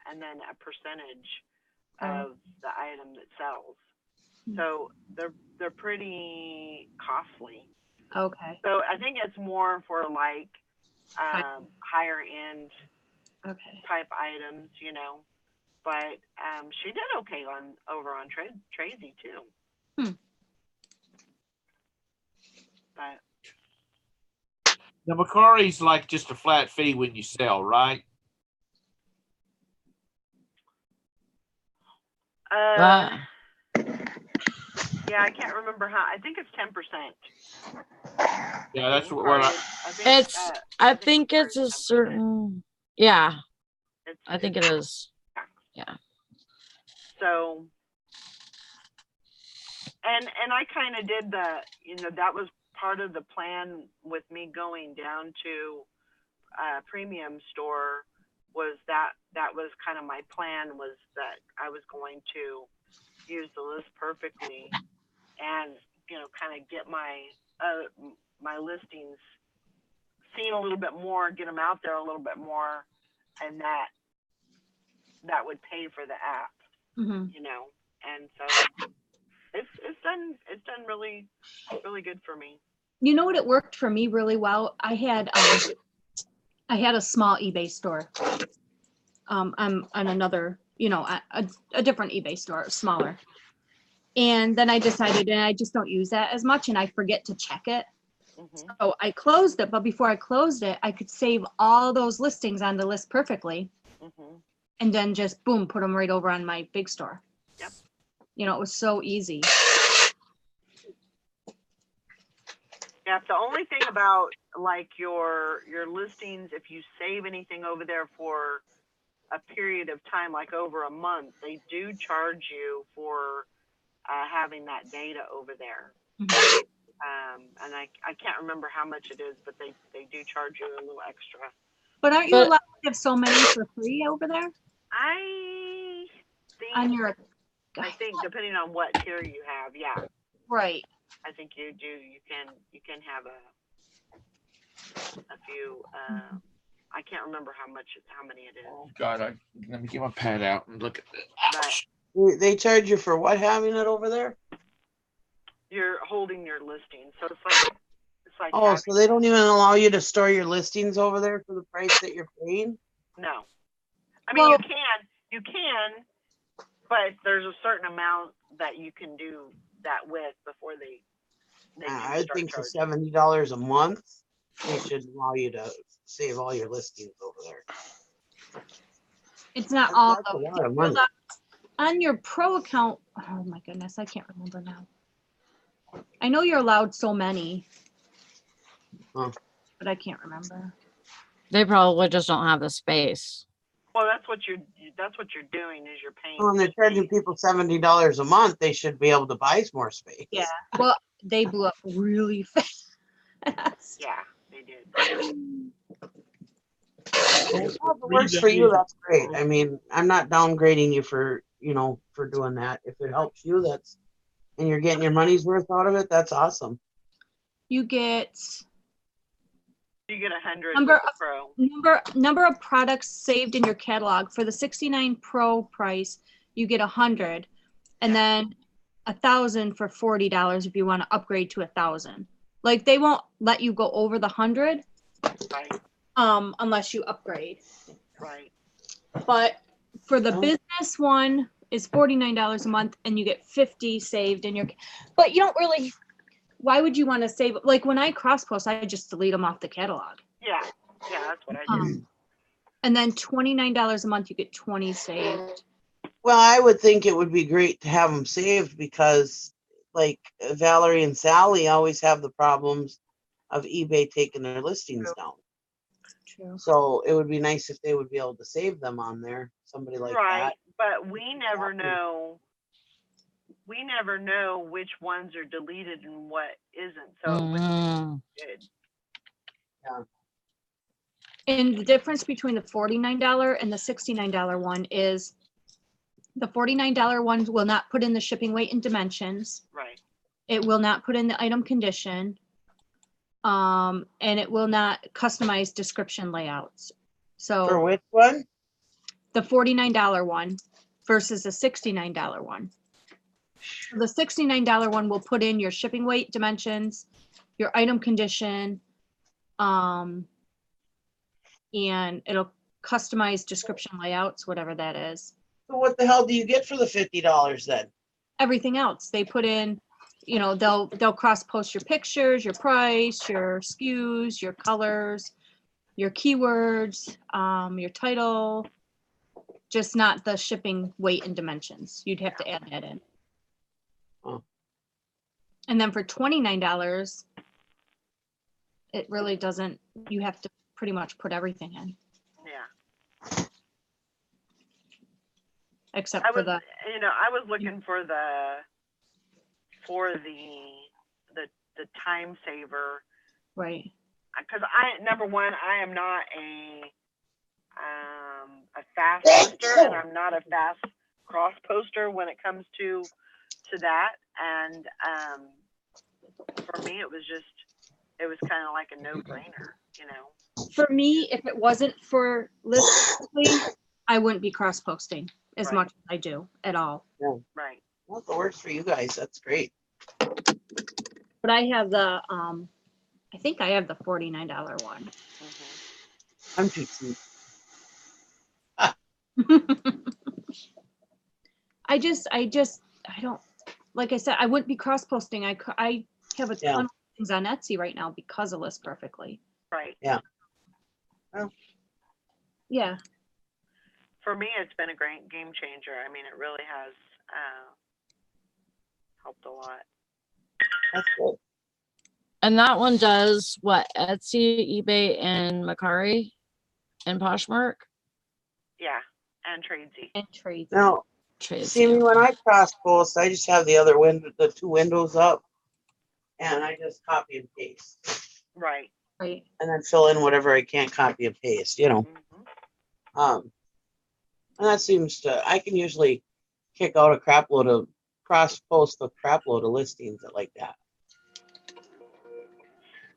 and then a percentage of the item that sells. So they're pretty costly. Okay. So I think it's more for like higher end type items, you know. But she did okay over on Tradesy too. But Now, Mercari's like just a flat fee when you sell, right? Yeah, I can't remember how. I think it's 10%. Yeah, that's what I think it's a certain. Yeah, I think it is. Yeah. So, and I kind of did that was part of the plan with me going down to premium store, was that was kind of my plan, was that I was going to use the List Perfectly and, you know, kind of get my listings seen a little bit more, get them out there a little bit more, and that would pay for the app, you know. And so it's done really, really good for me. You know what? It worked for me really well. I had a small eBay store, on another, a different eBay store, smaller. And then I decided, and I just don't use that as much, and I forget to check it. Mhm. So I closed it, but before I closed it, I could save all those listings on the list perfectly, Mhm. and then just boom, put them right over on my big store. Yep. It was so easy. Yeah. The only thing about like your listings, if you save anything over there for a period of time, like over a month, they do charge you for having that data over there. Mhm. And I can't remember how much it is, but they do charge you a little extra. But aren't you But- allowed to have so many for free over there I think, on your? I think depending on what tier you have, yeah, Right. I think you do. You can have a few. I can't remember how many it is. Oh God, let me get my pad out and look at it. But They charge you for what, having it over there? you're holding your listing, so it's like Oh, so they don't even allow you to store your listings over there for the price that you're paying? No. I mean, Well- you can, but there's a certain amount that you can do that with before they do I start think for charging. $70 a month, they should allow you to save all your listings over there. It's not all That's a of lot of money. on your pro account. Oh my goodness, I can't remember now. I know you're allowed so many, Huh. but I can't remember. They probably just don't have the space. Well, that's what you're doing is you're paying. When they're charging people $70 a month, they should be able to buy more space. Yeah. Well, they blew up really fast. Yeah, they did. Well, if it works for you, that's great. I mean, I'm not downgrading you for doing that. If it helps you, and you're getting your money's worth out of it, that's awesome. You get You get 100 Number with the pro. number of products saved in your catalog. For the 69 Pro price, you get 100, and then 1,000 for $40 if you want to upgrade to 1,000. Like they won't let you go over the 100, Right. unless you upgrade. Right. But for the Oh. business one is $49 a month, and you get 50 saved in your. But you don't really. Why would you want to save? Like when I cross post, I just delete them off the catalog. Yeah. Yeah, that's what I did. And then $29 a month, you get 20 saved. Well, I would think it would be great to have them saved because, like, Valerie and Sally always have the problems of eBay taking their listings down. True. So it would be nice if they would be able to save them on there. Somebody like Right, that. but we never know. We never know which ones are deleted and what isn't. So it would Mm. be good. And the difference between the $49 and the $69 one is the $49 one will not put in the shipping weight and dimensions. Right. It will not put in the item condition. And it will not customize description layouts. For So which one? the $49 one versus the $69 one. The $69 one will put in your shipping weight, dimensions, your item condition, and it'll customize description layouts, whatever that is. So what the hell do you get for the $50 then? Everything else they put in, they'll cross post your pictures, your price, your SKUs, your colors, your keywords, your title, just not the shipping weight and dimensions. You'd have to add that in. Oh. And then for $29, it really doesn't, you have to pretty much put everything in, Yeah. except I for was, the, I was looking for the time saver right. because number one, I am not a fast poster and I'm not a fast cross poster when it comes to that. And for me, it was kind of like a no-brainer, For me, if it wasn't for listing, I wouldn't be cross posting as Right. much as I do at all. Right. Well, if it works for you guys, that's great. But I have the, I think I have the $49 one. Mhm. I'm too cheap. I don't, like I said, I wouldn't be cross posting. I have a Yeah. ton of things on Etsy right now because of List Perfectly. Right. Yeah. For me, it's been a great game changer. I mean, it really has helped a lot. That's good. And that one does what? Etsy, eBay, and Macari and Poshmark? Yeah, and Tradesy. And trade. Now, Trades, see me yeah. when I cross post, I just have the other window, the two windows up, and I just copy and paste, Right. Right. and then fill in whatever I can't copy and paste. You know, Mhm. and that seems to. I can usually kick out a crap load of cross post a crap load of listings like that.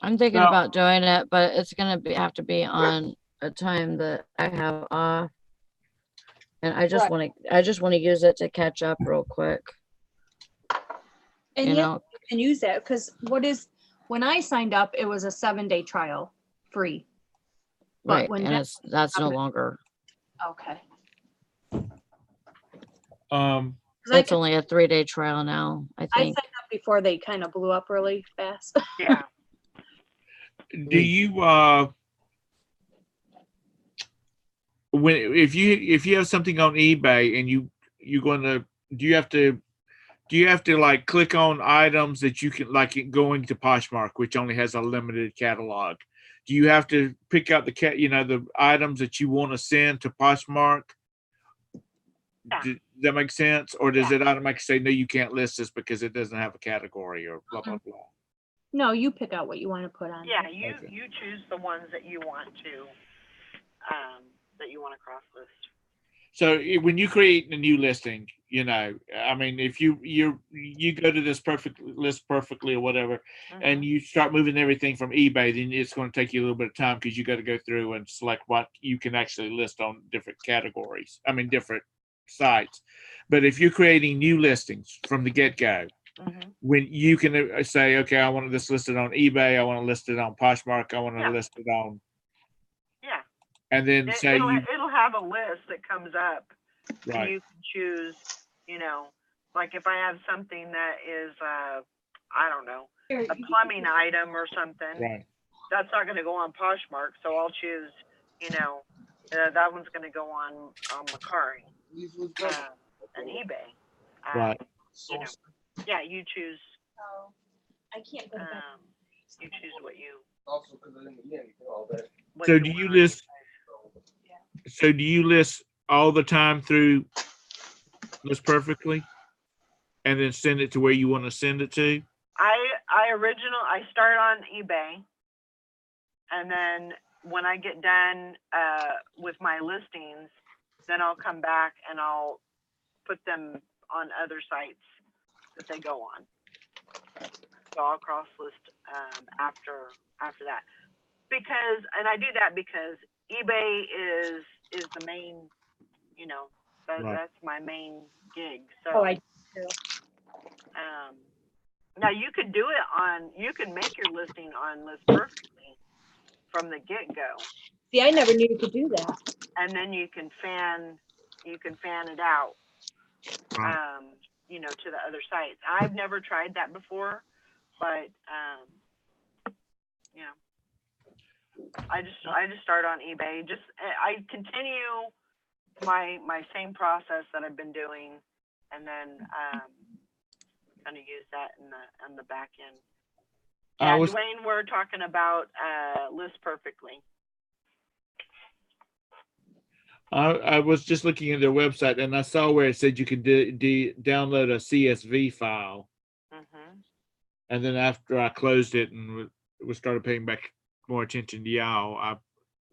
I'm thinking No. about doing it, but it's gonna have to be on a time that I have off. And I just Right. want to use it to catch up real quick. And You yet know, you can use that because when I signed up, it was a 7-day trial free. But right? when And that's no longer. okay. It's only a 3-day trial now, I I think. signed up before they kind of blew up really fast. Yeah. Do you when if you have something on eBay and you're gonna do you have to like click on items that you can like going to Poshmark, which only has a limited catalog? Do you have to pick out the items that you want to send to Poshmark? Yeah. Does that make sense? Or does Yeah. it automatically say no, you can't list this because it doesn't have a category or blah blah blah? No, you pick out what you want to put on. Yeah, there. you you choose the ones that you want to cross list. So when you create a new listing, I mean, if you go to this perfect list perfectly or whatever, and you start moving everything from eBay, then it's going to take you a little bit of time because you got to go through and select what you can actually list on different categories. I mean, different sites. But if you're creating new listings from the get-go, when you can say, okay, I want this listed on eBay, I want to list it on Poshmark, I want to list it on, Yeah. and then say It'll have a list that comes up. right. And you can choose, like if I have something that is, I don't know, a plumbing item or something, Right. that's not going to go on Poshmark. So I'll choose, that one's going to go on Macari and eBay. Right. Yeah, you choose. Oh, I can't go to bed. You choose what you. Also, because in the end, all that. So do you list? So do you list all the time through List Perfectly, and then send it to where you want to send it to? I start on eBay, and then when I get done with my listings, then I'll come back and I'll put them on other sites that they go on. So I'll cross list after that, and I do that because eBay is the main, that's my main gig. So I do. now you could make your listing on List Perfectly from the get-go. See, I never knew you could do that. And then you can fan it out, to the other sites. I've never tried that before, but I just start on eBay. I continue my same process that I've been doing, and then kind of use that in the back end. Yeah, Dwayne, we're talking about List Perfectly. I was just looking at their website and I saw where it said you could download a CSV file. And then after I closed it and we started paying back more attention to y'all, I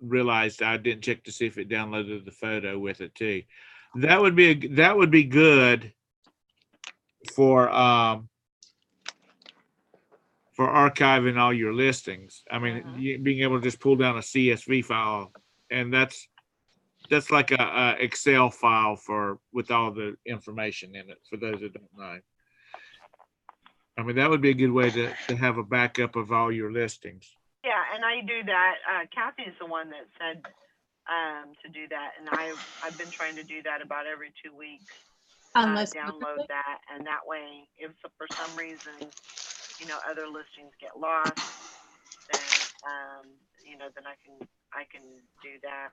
realized I didn't check to see if it downloaded the photo with it too. That would be good for archiving all your listings. I mean, being able to just pull down a CSV file, and that's like a Excel file with all the information in it. For those that don't know, I mean, that would be a good way to have a backup of all your listings. Yeah, and I do that. Kathy's the one that said to do that, and I've been trying to do that about every 2 weeks. Unless Download that, and that way, if for some reason, other listings get lost, then then I can do that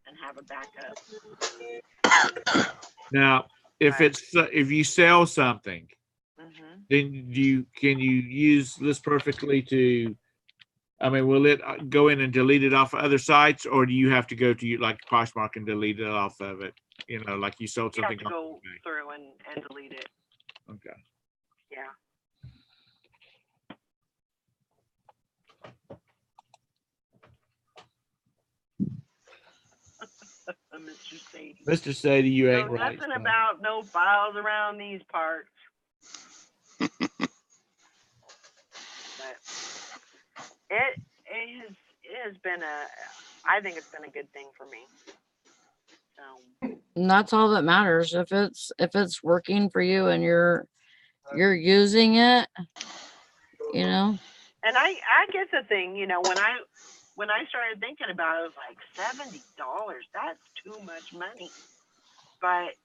and have a backup. Now, if you sell something, then can you use List Perfectly to? I mean, will it go in and delete it off of other sites, or do you have to go to like Poshmark and delete it off of it? Like you sold You something. have to go through and delete it. Okay. Yeah. Mr. Sadie. Mr. Sadie, you ain't right. Nothing about no files around these parts. But it has been I think it's been a good thing for me. So. And that's all that matters. If it's working for you and you're using it, And I get the thing, when I started thinking about it, I was like, $70, that's too much money. But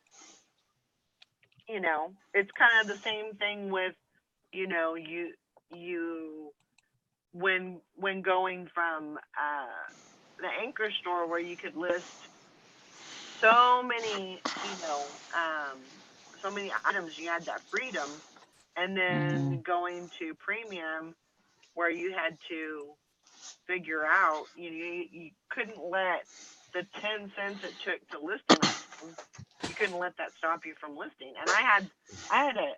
it's kind of the same thing with, you when going from the Anchor store where you could list so many, so many items, you had that freedom, and then going to premium where you had to figure out, you couldn't let the 10 cents it took to list an item, you couldn't let that stop you from listing. And I had to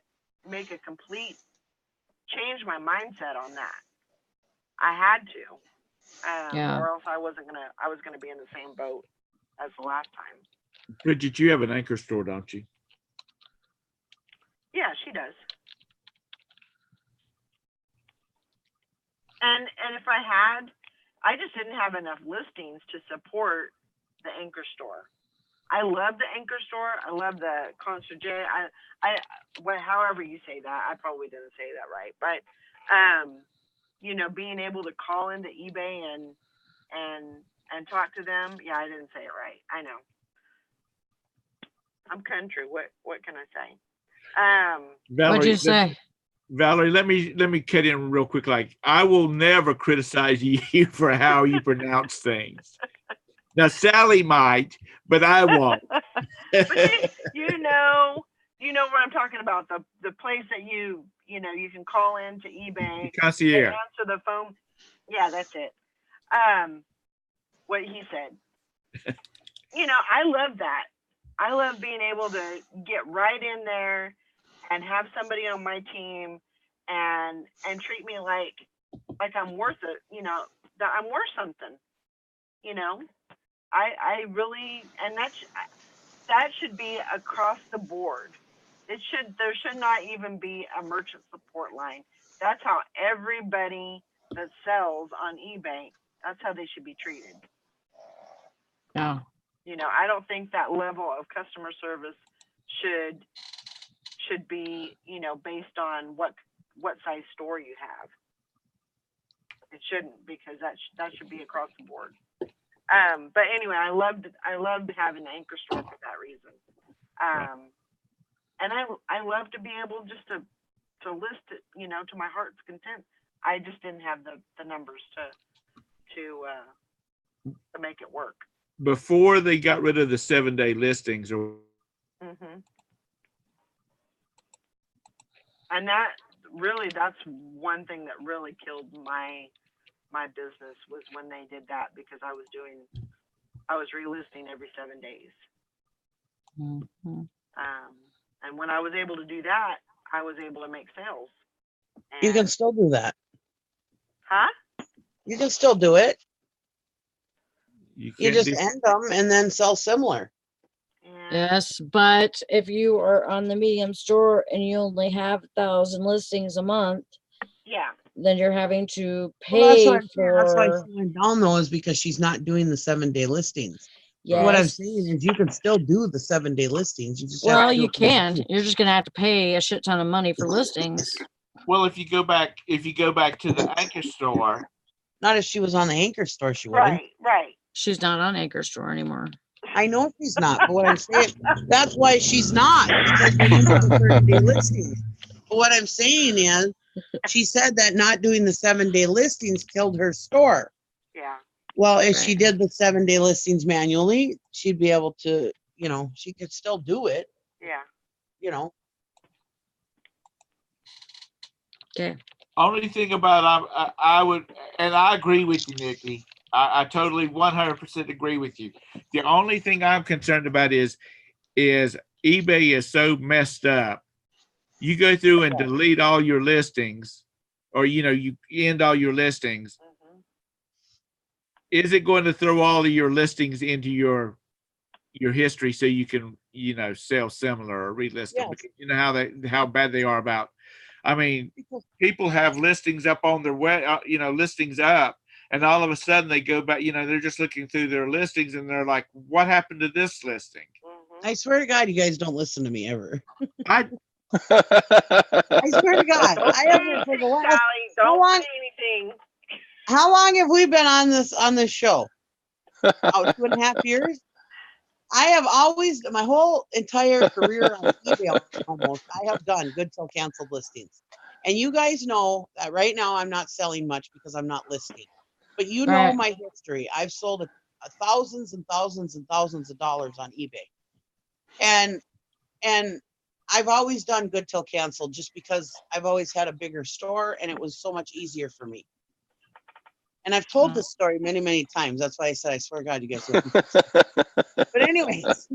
make a complete change my mindset on that. I had to, or else I was gonna be in the same boat as the last time. Bridget, you have an Anchor store, don't you? Yeah, she does. And if I just didn't have enough listings to support the Anchor store. I love the Anchor store. I love the concierge. However you say that, I probably didn't say that right. But, being able to call into eBay and talk to them. Yeah, I didn't say it right. I know. I'm country. What can I say? Valerie, what'd you say? Valerie, let me cut in real quick. Like, I will never criticize you for how you pronounce things. Now, Sally might, but I won't. But you know what I'm talking about. The place that you can call into eBay. Concierge. Answer the phone. Yeah, that's it. What he said. I love that. I love being able to get right in there and have somebody on my team and treat me like I'm worth it, that I'm worth something. I really, and that should be across the board. There should not even be a merchant support line. That's how everybody that sells on eBay, that's how they should be treated. Yeah. I don't think that level of customer service should be, based on what size store you have. It shouldn't, because that should be across the board. But anyway, I loved having the Anchor store for that reason. And I love to be able just to list it, to my heart's content. I just didn't have the numbers to make it work. Before they got rid of the 7-day listings, or and that's one thing that really killed my business, was when they did that, because I was relisting every 7 days. And when I was able to do that, I was able to make sales. You can still do that. Huh? You can still do it. You just do end them and then sell similar. Yes, but if you are on the medium store and you only have 1,000 listings a month, then you're having to pay that's why for. she went down though, is because she's not doing the 7-day listings. Yes. What I'm saying is you can still do the 7-day listings. You just have to you can. You're just gonna have to pay a shit ton of money for listings. Well, if you go back to the Anchor store. Not if she was on the Anchor store, she wouldn't. Right. She's not on Anchor Store anymore. I know she's not, but what I'm saying, that's why she's not, because we're into the 30-day listings. But what I'm saying is, she said that not doing the 7-day listings killed her store. Yeah. Well, if she Right. did the 7-day listings manually, she'd be able to, you know, she could still do it, Yeah. you know. Okay. Only thing about I would, and I agree with you, Nikki. I totally 100% agree with you. The only thing I'm concerned about is eBay is so messed up. You go through and delete all your listings, or you end all your listings. Mm-hmm. Is it going to throw all of your listings into your history so you can sell similar or relist them? Yes. Because you know how bad they are about. I mean, people have listings up on their web, listings up, and all of a sudden they go back. They're just looking through their listings and they're like, "What happened to this listing?" Mm-hmm. I swear to God, you guys don't listen to me ever. I I swear to God, I haven't for the last. Sally, don't long- say anything. How long have we been on this show? Oh, 2.5 years. I have always, my whole entire career on eBay almost, I have done good till canceled listings. And you guys know that right now I'm not selling much because I'm not listing. But you know Right. my history. I've sold thousands and thousands and thousands of dollars on eBay. And I've always done good till canceled just because I've always had a bigger store and it was so much easier for me. And I've told this story many, many times. That's why I said, I swear to God, you guys listen. But anyways,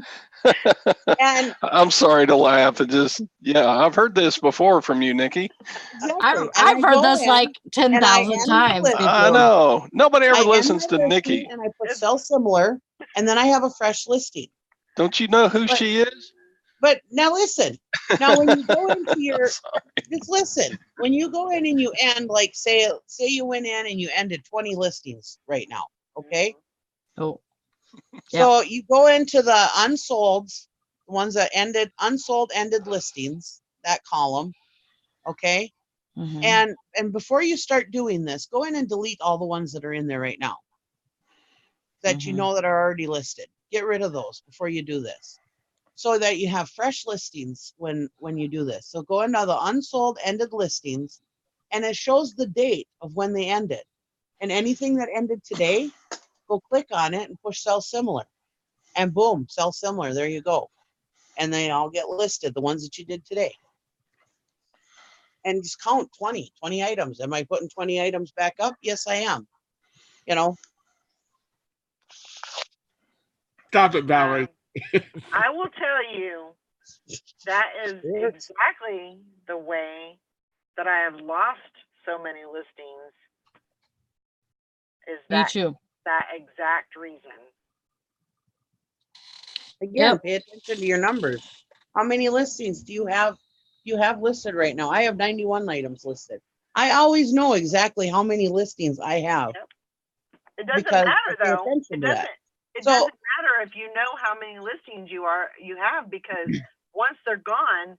and I'm sorry to laugh. It just, yeah, I've heard this before from you, Nikki. exactly. I've, And I've I heard go this in like and I 10,000 end times the listing. I before. know. Nobody I ever end listens my to listing Nikki. and I put sell similar, and then I have a fresh listing. Don't you know who But- she is? But now listen. Now when you go into your, Sorry. just listen. When you go in and you end, like say you went in and you ended 20 listings right now, okay? Oh, So you go into the unsold, the ones that ended, unsold ended listings, that column, okay? mhm. And before you start doing this, go in and delete all the ones that are in there right now that you Mhm. know that are already listed. Get rid of those before you do this, so that you have fresh listings when you do this. So go into the unsold ended listings, and it shows the date of when they ended. And anything that ended today, go click on it and push sell similar, and boom, sell similar. There you go. And they all get listed, the ones that you did today. And just count 20 items. Am I putting 20 items back up? Yes, I am. You know, Stop it, Valerie. I will tell you that is exactly the way that I have lost so many listings. Is Me that too. that exact reason? again, Yep. pay attention to your numbers. How many listings do you have listed right now? I have 91 items listed. I always know exactly how many listings I have. Yep. It doesn't Because matter I pay though. attention It to that. doesn't. It So- doesn't matter if you know how many listings you have, because once they're gone,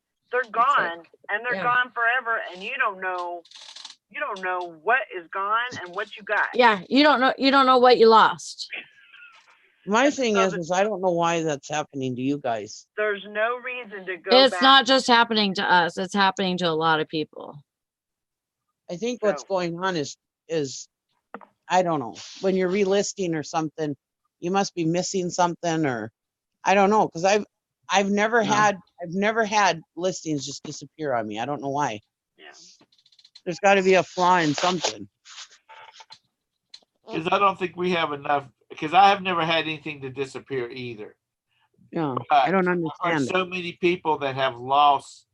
and they're Yeah. gone forever, and you don't know what is gone and what you got. Yeah, you don't know what you lost. My thing is I don't know why that's happening to you guys. There's no reason to go It's back. not just happening to us, it's happening to a lot of people. I think what's So- going on is I don't know, when you're relisting or something, you must be missing something, or I don't know, because I've never had listings just disappear on me. I don't know why. Yeah. There's got to be a flaw in something. Because I don't think we have enough. Because I have never had anything to disappear either. Yeah, But I don't I've heard understand it. so many people that have lost,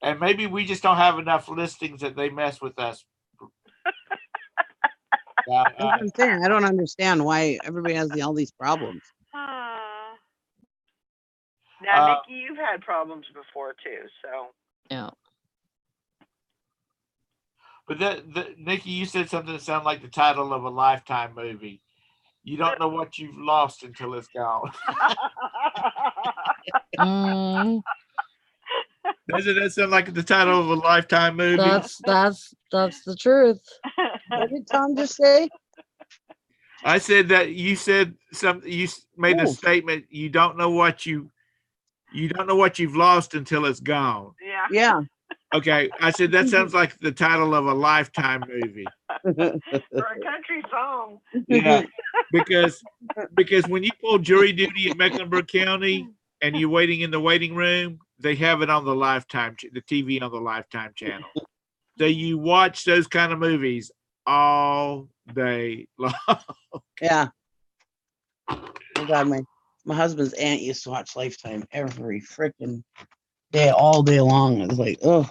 and maybe we just don't have enough listings that they mess with us. That's what I'm saying. I don't understand why everybody has all these problems. Now, Uh, Nikki, you've had problems before too, so. Yeah. But Nikki, you said something that sounded like the title of a Lifetime movie. You don't know what you've lost until it's gone. Mm, Doesn't that sound like the title of a Lifetime movie? that's the truth. What did Tom just say? I said that you said something. Made a Ooh. statement. You don't know what you've lost until it's gone. Yeah. Yeah. Okay, I said that sounds like the title of a Lifetime movie. Or a country song. Yeah, because when you pull jury duty in Mecklenburg County and you're waiting in the waiting room, they have it on the the TV on the Lifetime channel. So you watch those kind of movies all day long. Yeah. Oh God, my husband's aunt used to watch Lifetime every freaking day, all day long. It was like, oh.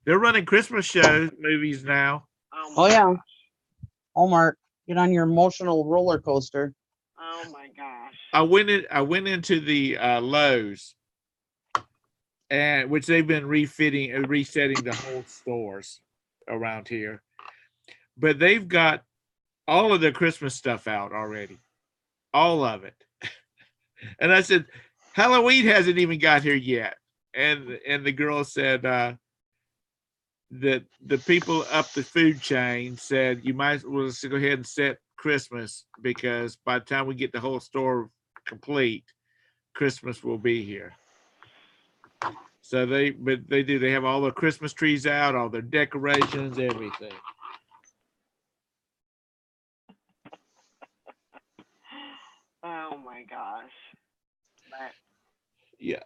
They're running Christmas movies now. Oh yeah. Hallmark, get on your emotional roller coaster. Oh my gosh. I went into the Lowe's, and which they've been resetting the whole stores around here, but they've got all of their Christmas stuff out already, all of it. And I said, Halloween hasn't even got here yet, and the girl said that the people up the food chain said you might as well just go ahead and set Christmas, because by the time we get the whole store complete, Christmas will be here. So they have all their Christmas trees out, all their decorations, everything. Oh my gosh. But Yeah,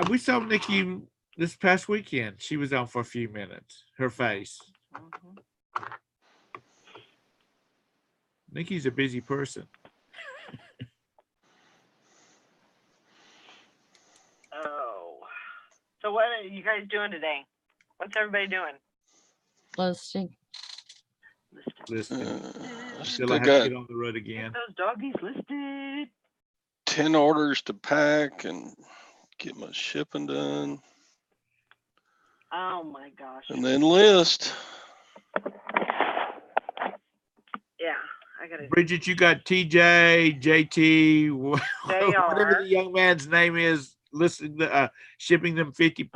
we saw Nikki this past weekend. She was on for a few minutes. Her face. mhm. Nikki's a busy person. Oh. So what are you guys doing today? What's everybody doing? Listing. Listing. Listening. I Until I have to got get on the road again. Get those doggies listed. 10 orders to pack and get my shipping done, Oh my gosh. and then list. Yeah, I gotta. Bridget, you got TJ, JT, whatever the young man's name is, shipping them 50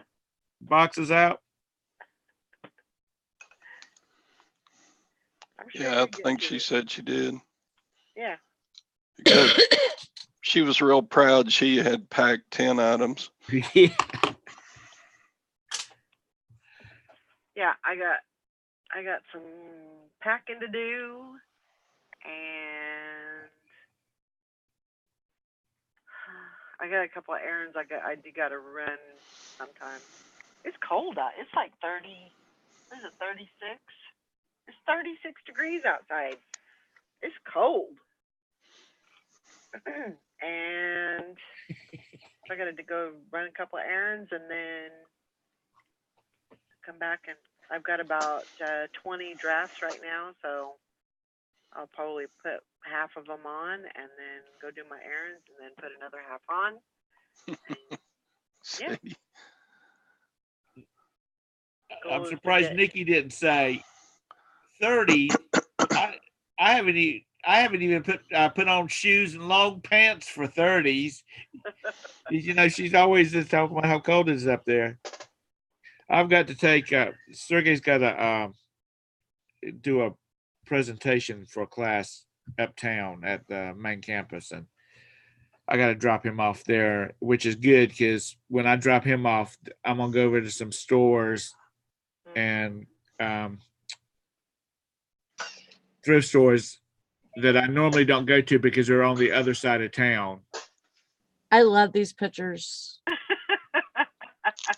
boxes out. I'm sure Yeah, you I get think to she it. said she did. Yeah. Because she was real proud she had packed 10 items. Yeah. Yeah, I got some packing to do, and I got a couple of errands I got to run sometime. It's cold out. It's like 30. What is it, 36? It's 36 degrees outside. It's cold. And I got to go run a couple of errands and then come back, and I've got about 20 drafts right now, so I'll probably put half of them on and then go do my errands and then put another half on. Yeah. I'm surprised Nikki didn't say 30. I haven't even put on shoes and long pants for 30s. You know, she's always just talking about how cold it is up there. I've got to take Sergey's got to do a presentation for a class uptown at the main campus, and I got to drop him off there, which is good because when I drop him off, I'm gonna go over to some stores and thrift stores that I normally don't go to because they're on the other side of town. I love these pictures.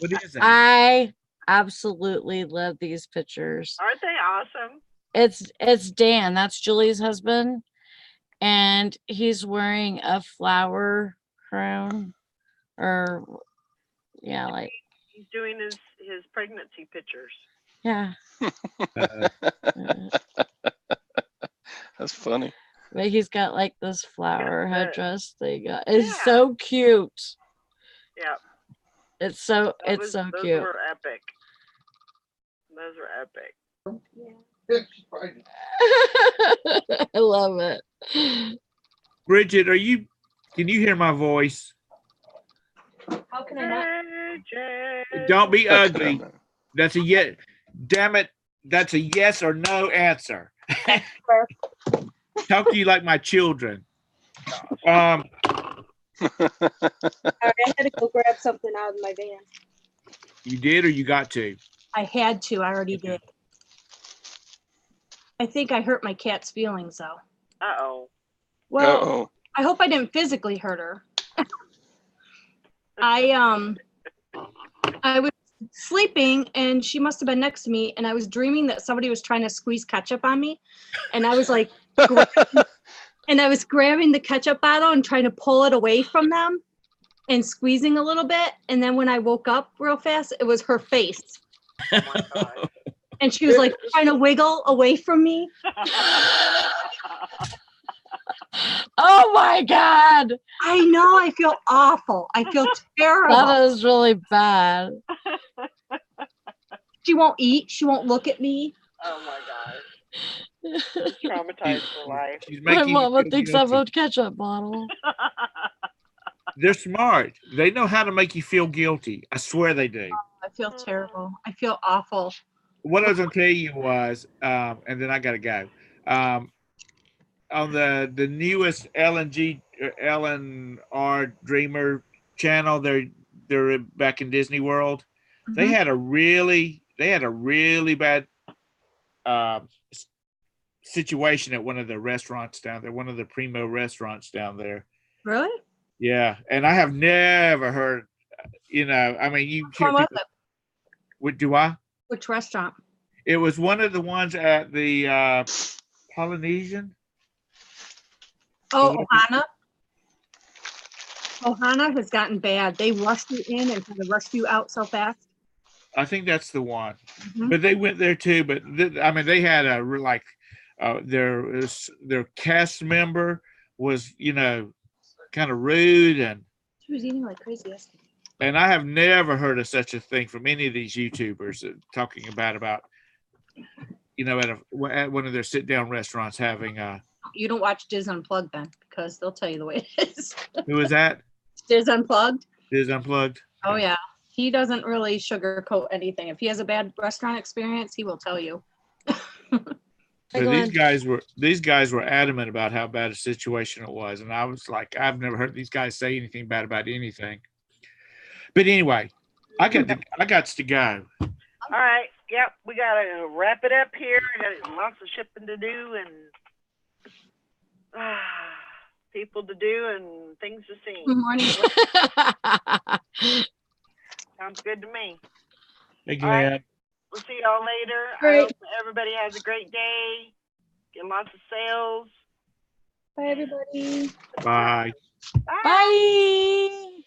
What is that? I absolutely love these pictures. Aren't they awesome? It's Dan. That's Julie's husband, and he's wearing a flower crown, or yeah, like He's doing his pregnancy pictures. yeah. That's funny. But he's got like this flower Yeah, headdress they got. It's yeah. so cute. Yeah. It's so Those cute. were epic. Those were epic. I love it. Bridget, can you hear my voice? How can I not? Don't be ugly. That's a yes. Damn it. That's a yes or no answer. Talk to you like my children. All right, I had to go grab something out of my van. You did or you got to? I had to. I already Okay. did. I think I hurt my cat's feelings though. Uh-oh. Well, Uh-oh. I hope I didn't physically hurt her. I was sleeping and she must have been next to me and I was dreaming that somebody was trying to squeeze ketchup on me and I was like grabbing the ketchup bottle and trying to pull it away from them and squeezing a little bit, and then when I woke up real fast it was her face Oh my God. and she was like trying to wiggle away from me. Oh my God. I know, I feel awful. I feel terrible. That is really bad. She won't eat, she won't look at me. Oh my God. She's traumatized for life. She's My making you mama feel thinks I'm guilty. a ketchup bottle. They're smart. They know how to make you feel guilty. I swear they do. I feel terrible. I feel awful. What I was gonna tell you was, and then I gotta go. On the newest Ellen R Dreamer channel, they're back in Disney World. They Mhm. had a really bad situation at one of the restaurants down there, one of the primo restaurants down there. Really? Yeah, and I have never heard. I mean, you hear What was people. it? What do I? Which restaurant? It was one of the ones at the Polynesian. Oh, Ohana. Ohana has gotten bad. They rushed you in and kind of rushed you out so fast. I think that's the one. Mhm. But they went there too. But I mean, they had a like their cast member was kind of rude She was eating like crazy yesterday. and I have never heard of such a thing from any of these YouTubers talking about at one of their sit down restaurants having You don't watch Diz Unplugged then, because they'll tell you the way it is. who is that? Diz Unplugged? Is Unplugged? Oh yeah. He doesn't really sugarcoat anything. If he has a bad restaurant experience, he will tell you. So Glenn. these guys were adamant about how bad a situation it was, and I was like, I've never heard these guys say anything bad about anything. But anyway, I got to go. All right. Yep. We got to wrap it up here. I got lots of shipping to do and people to do and things to see. Good morning. Sounds good to me. Hey, All right. Glenn. We'll see y'all later. Great. I hope everybody has a great day. Get lots of sales. Bye, everybody. Bye. Bye. Bye.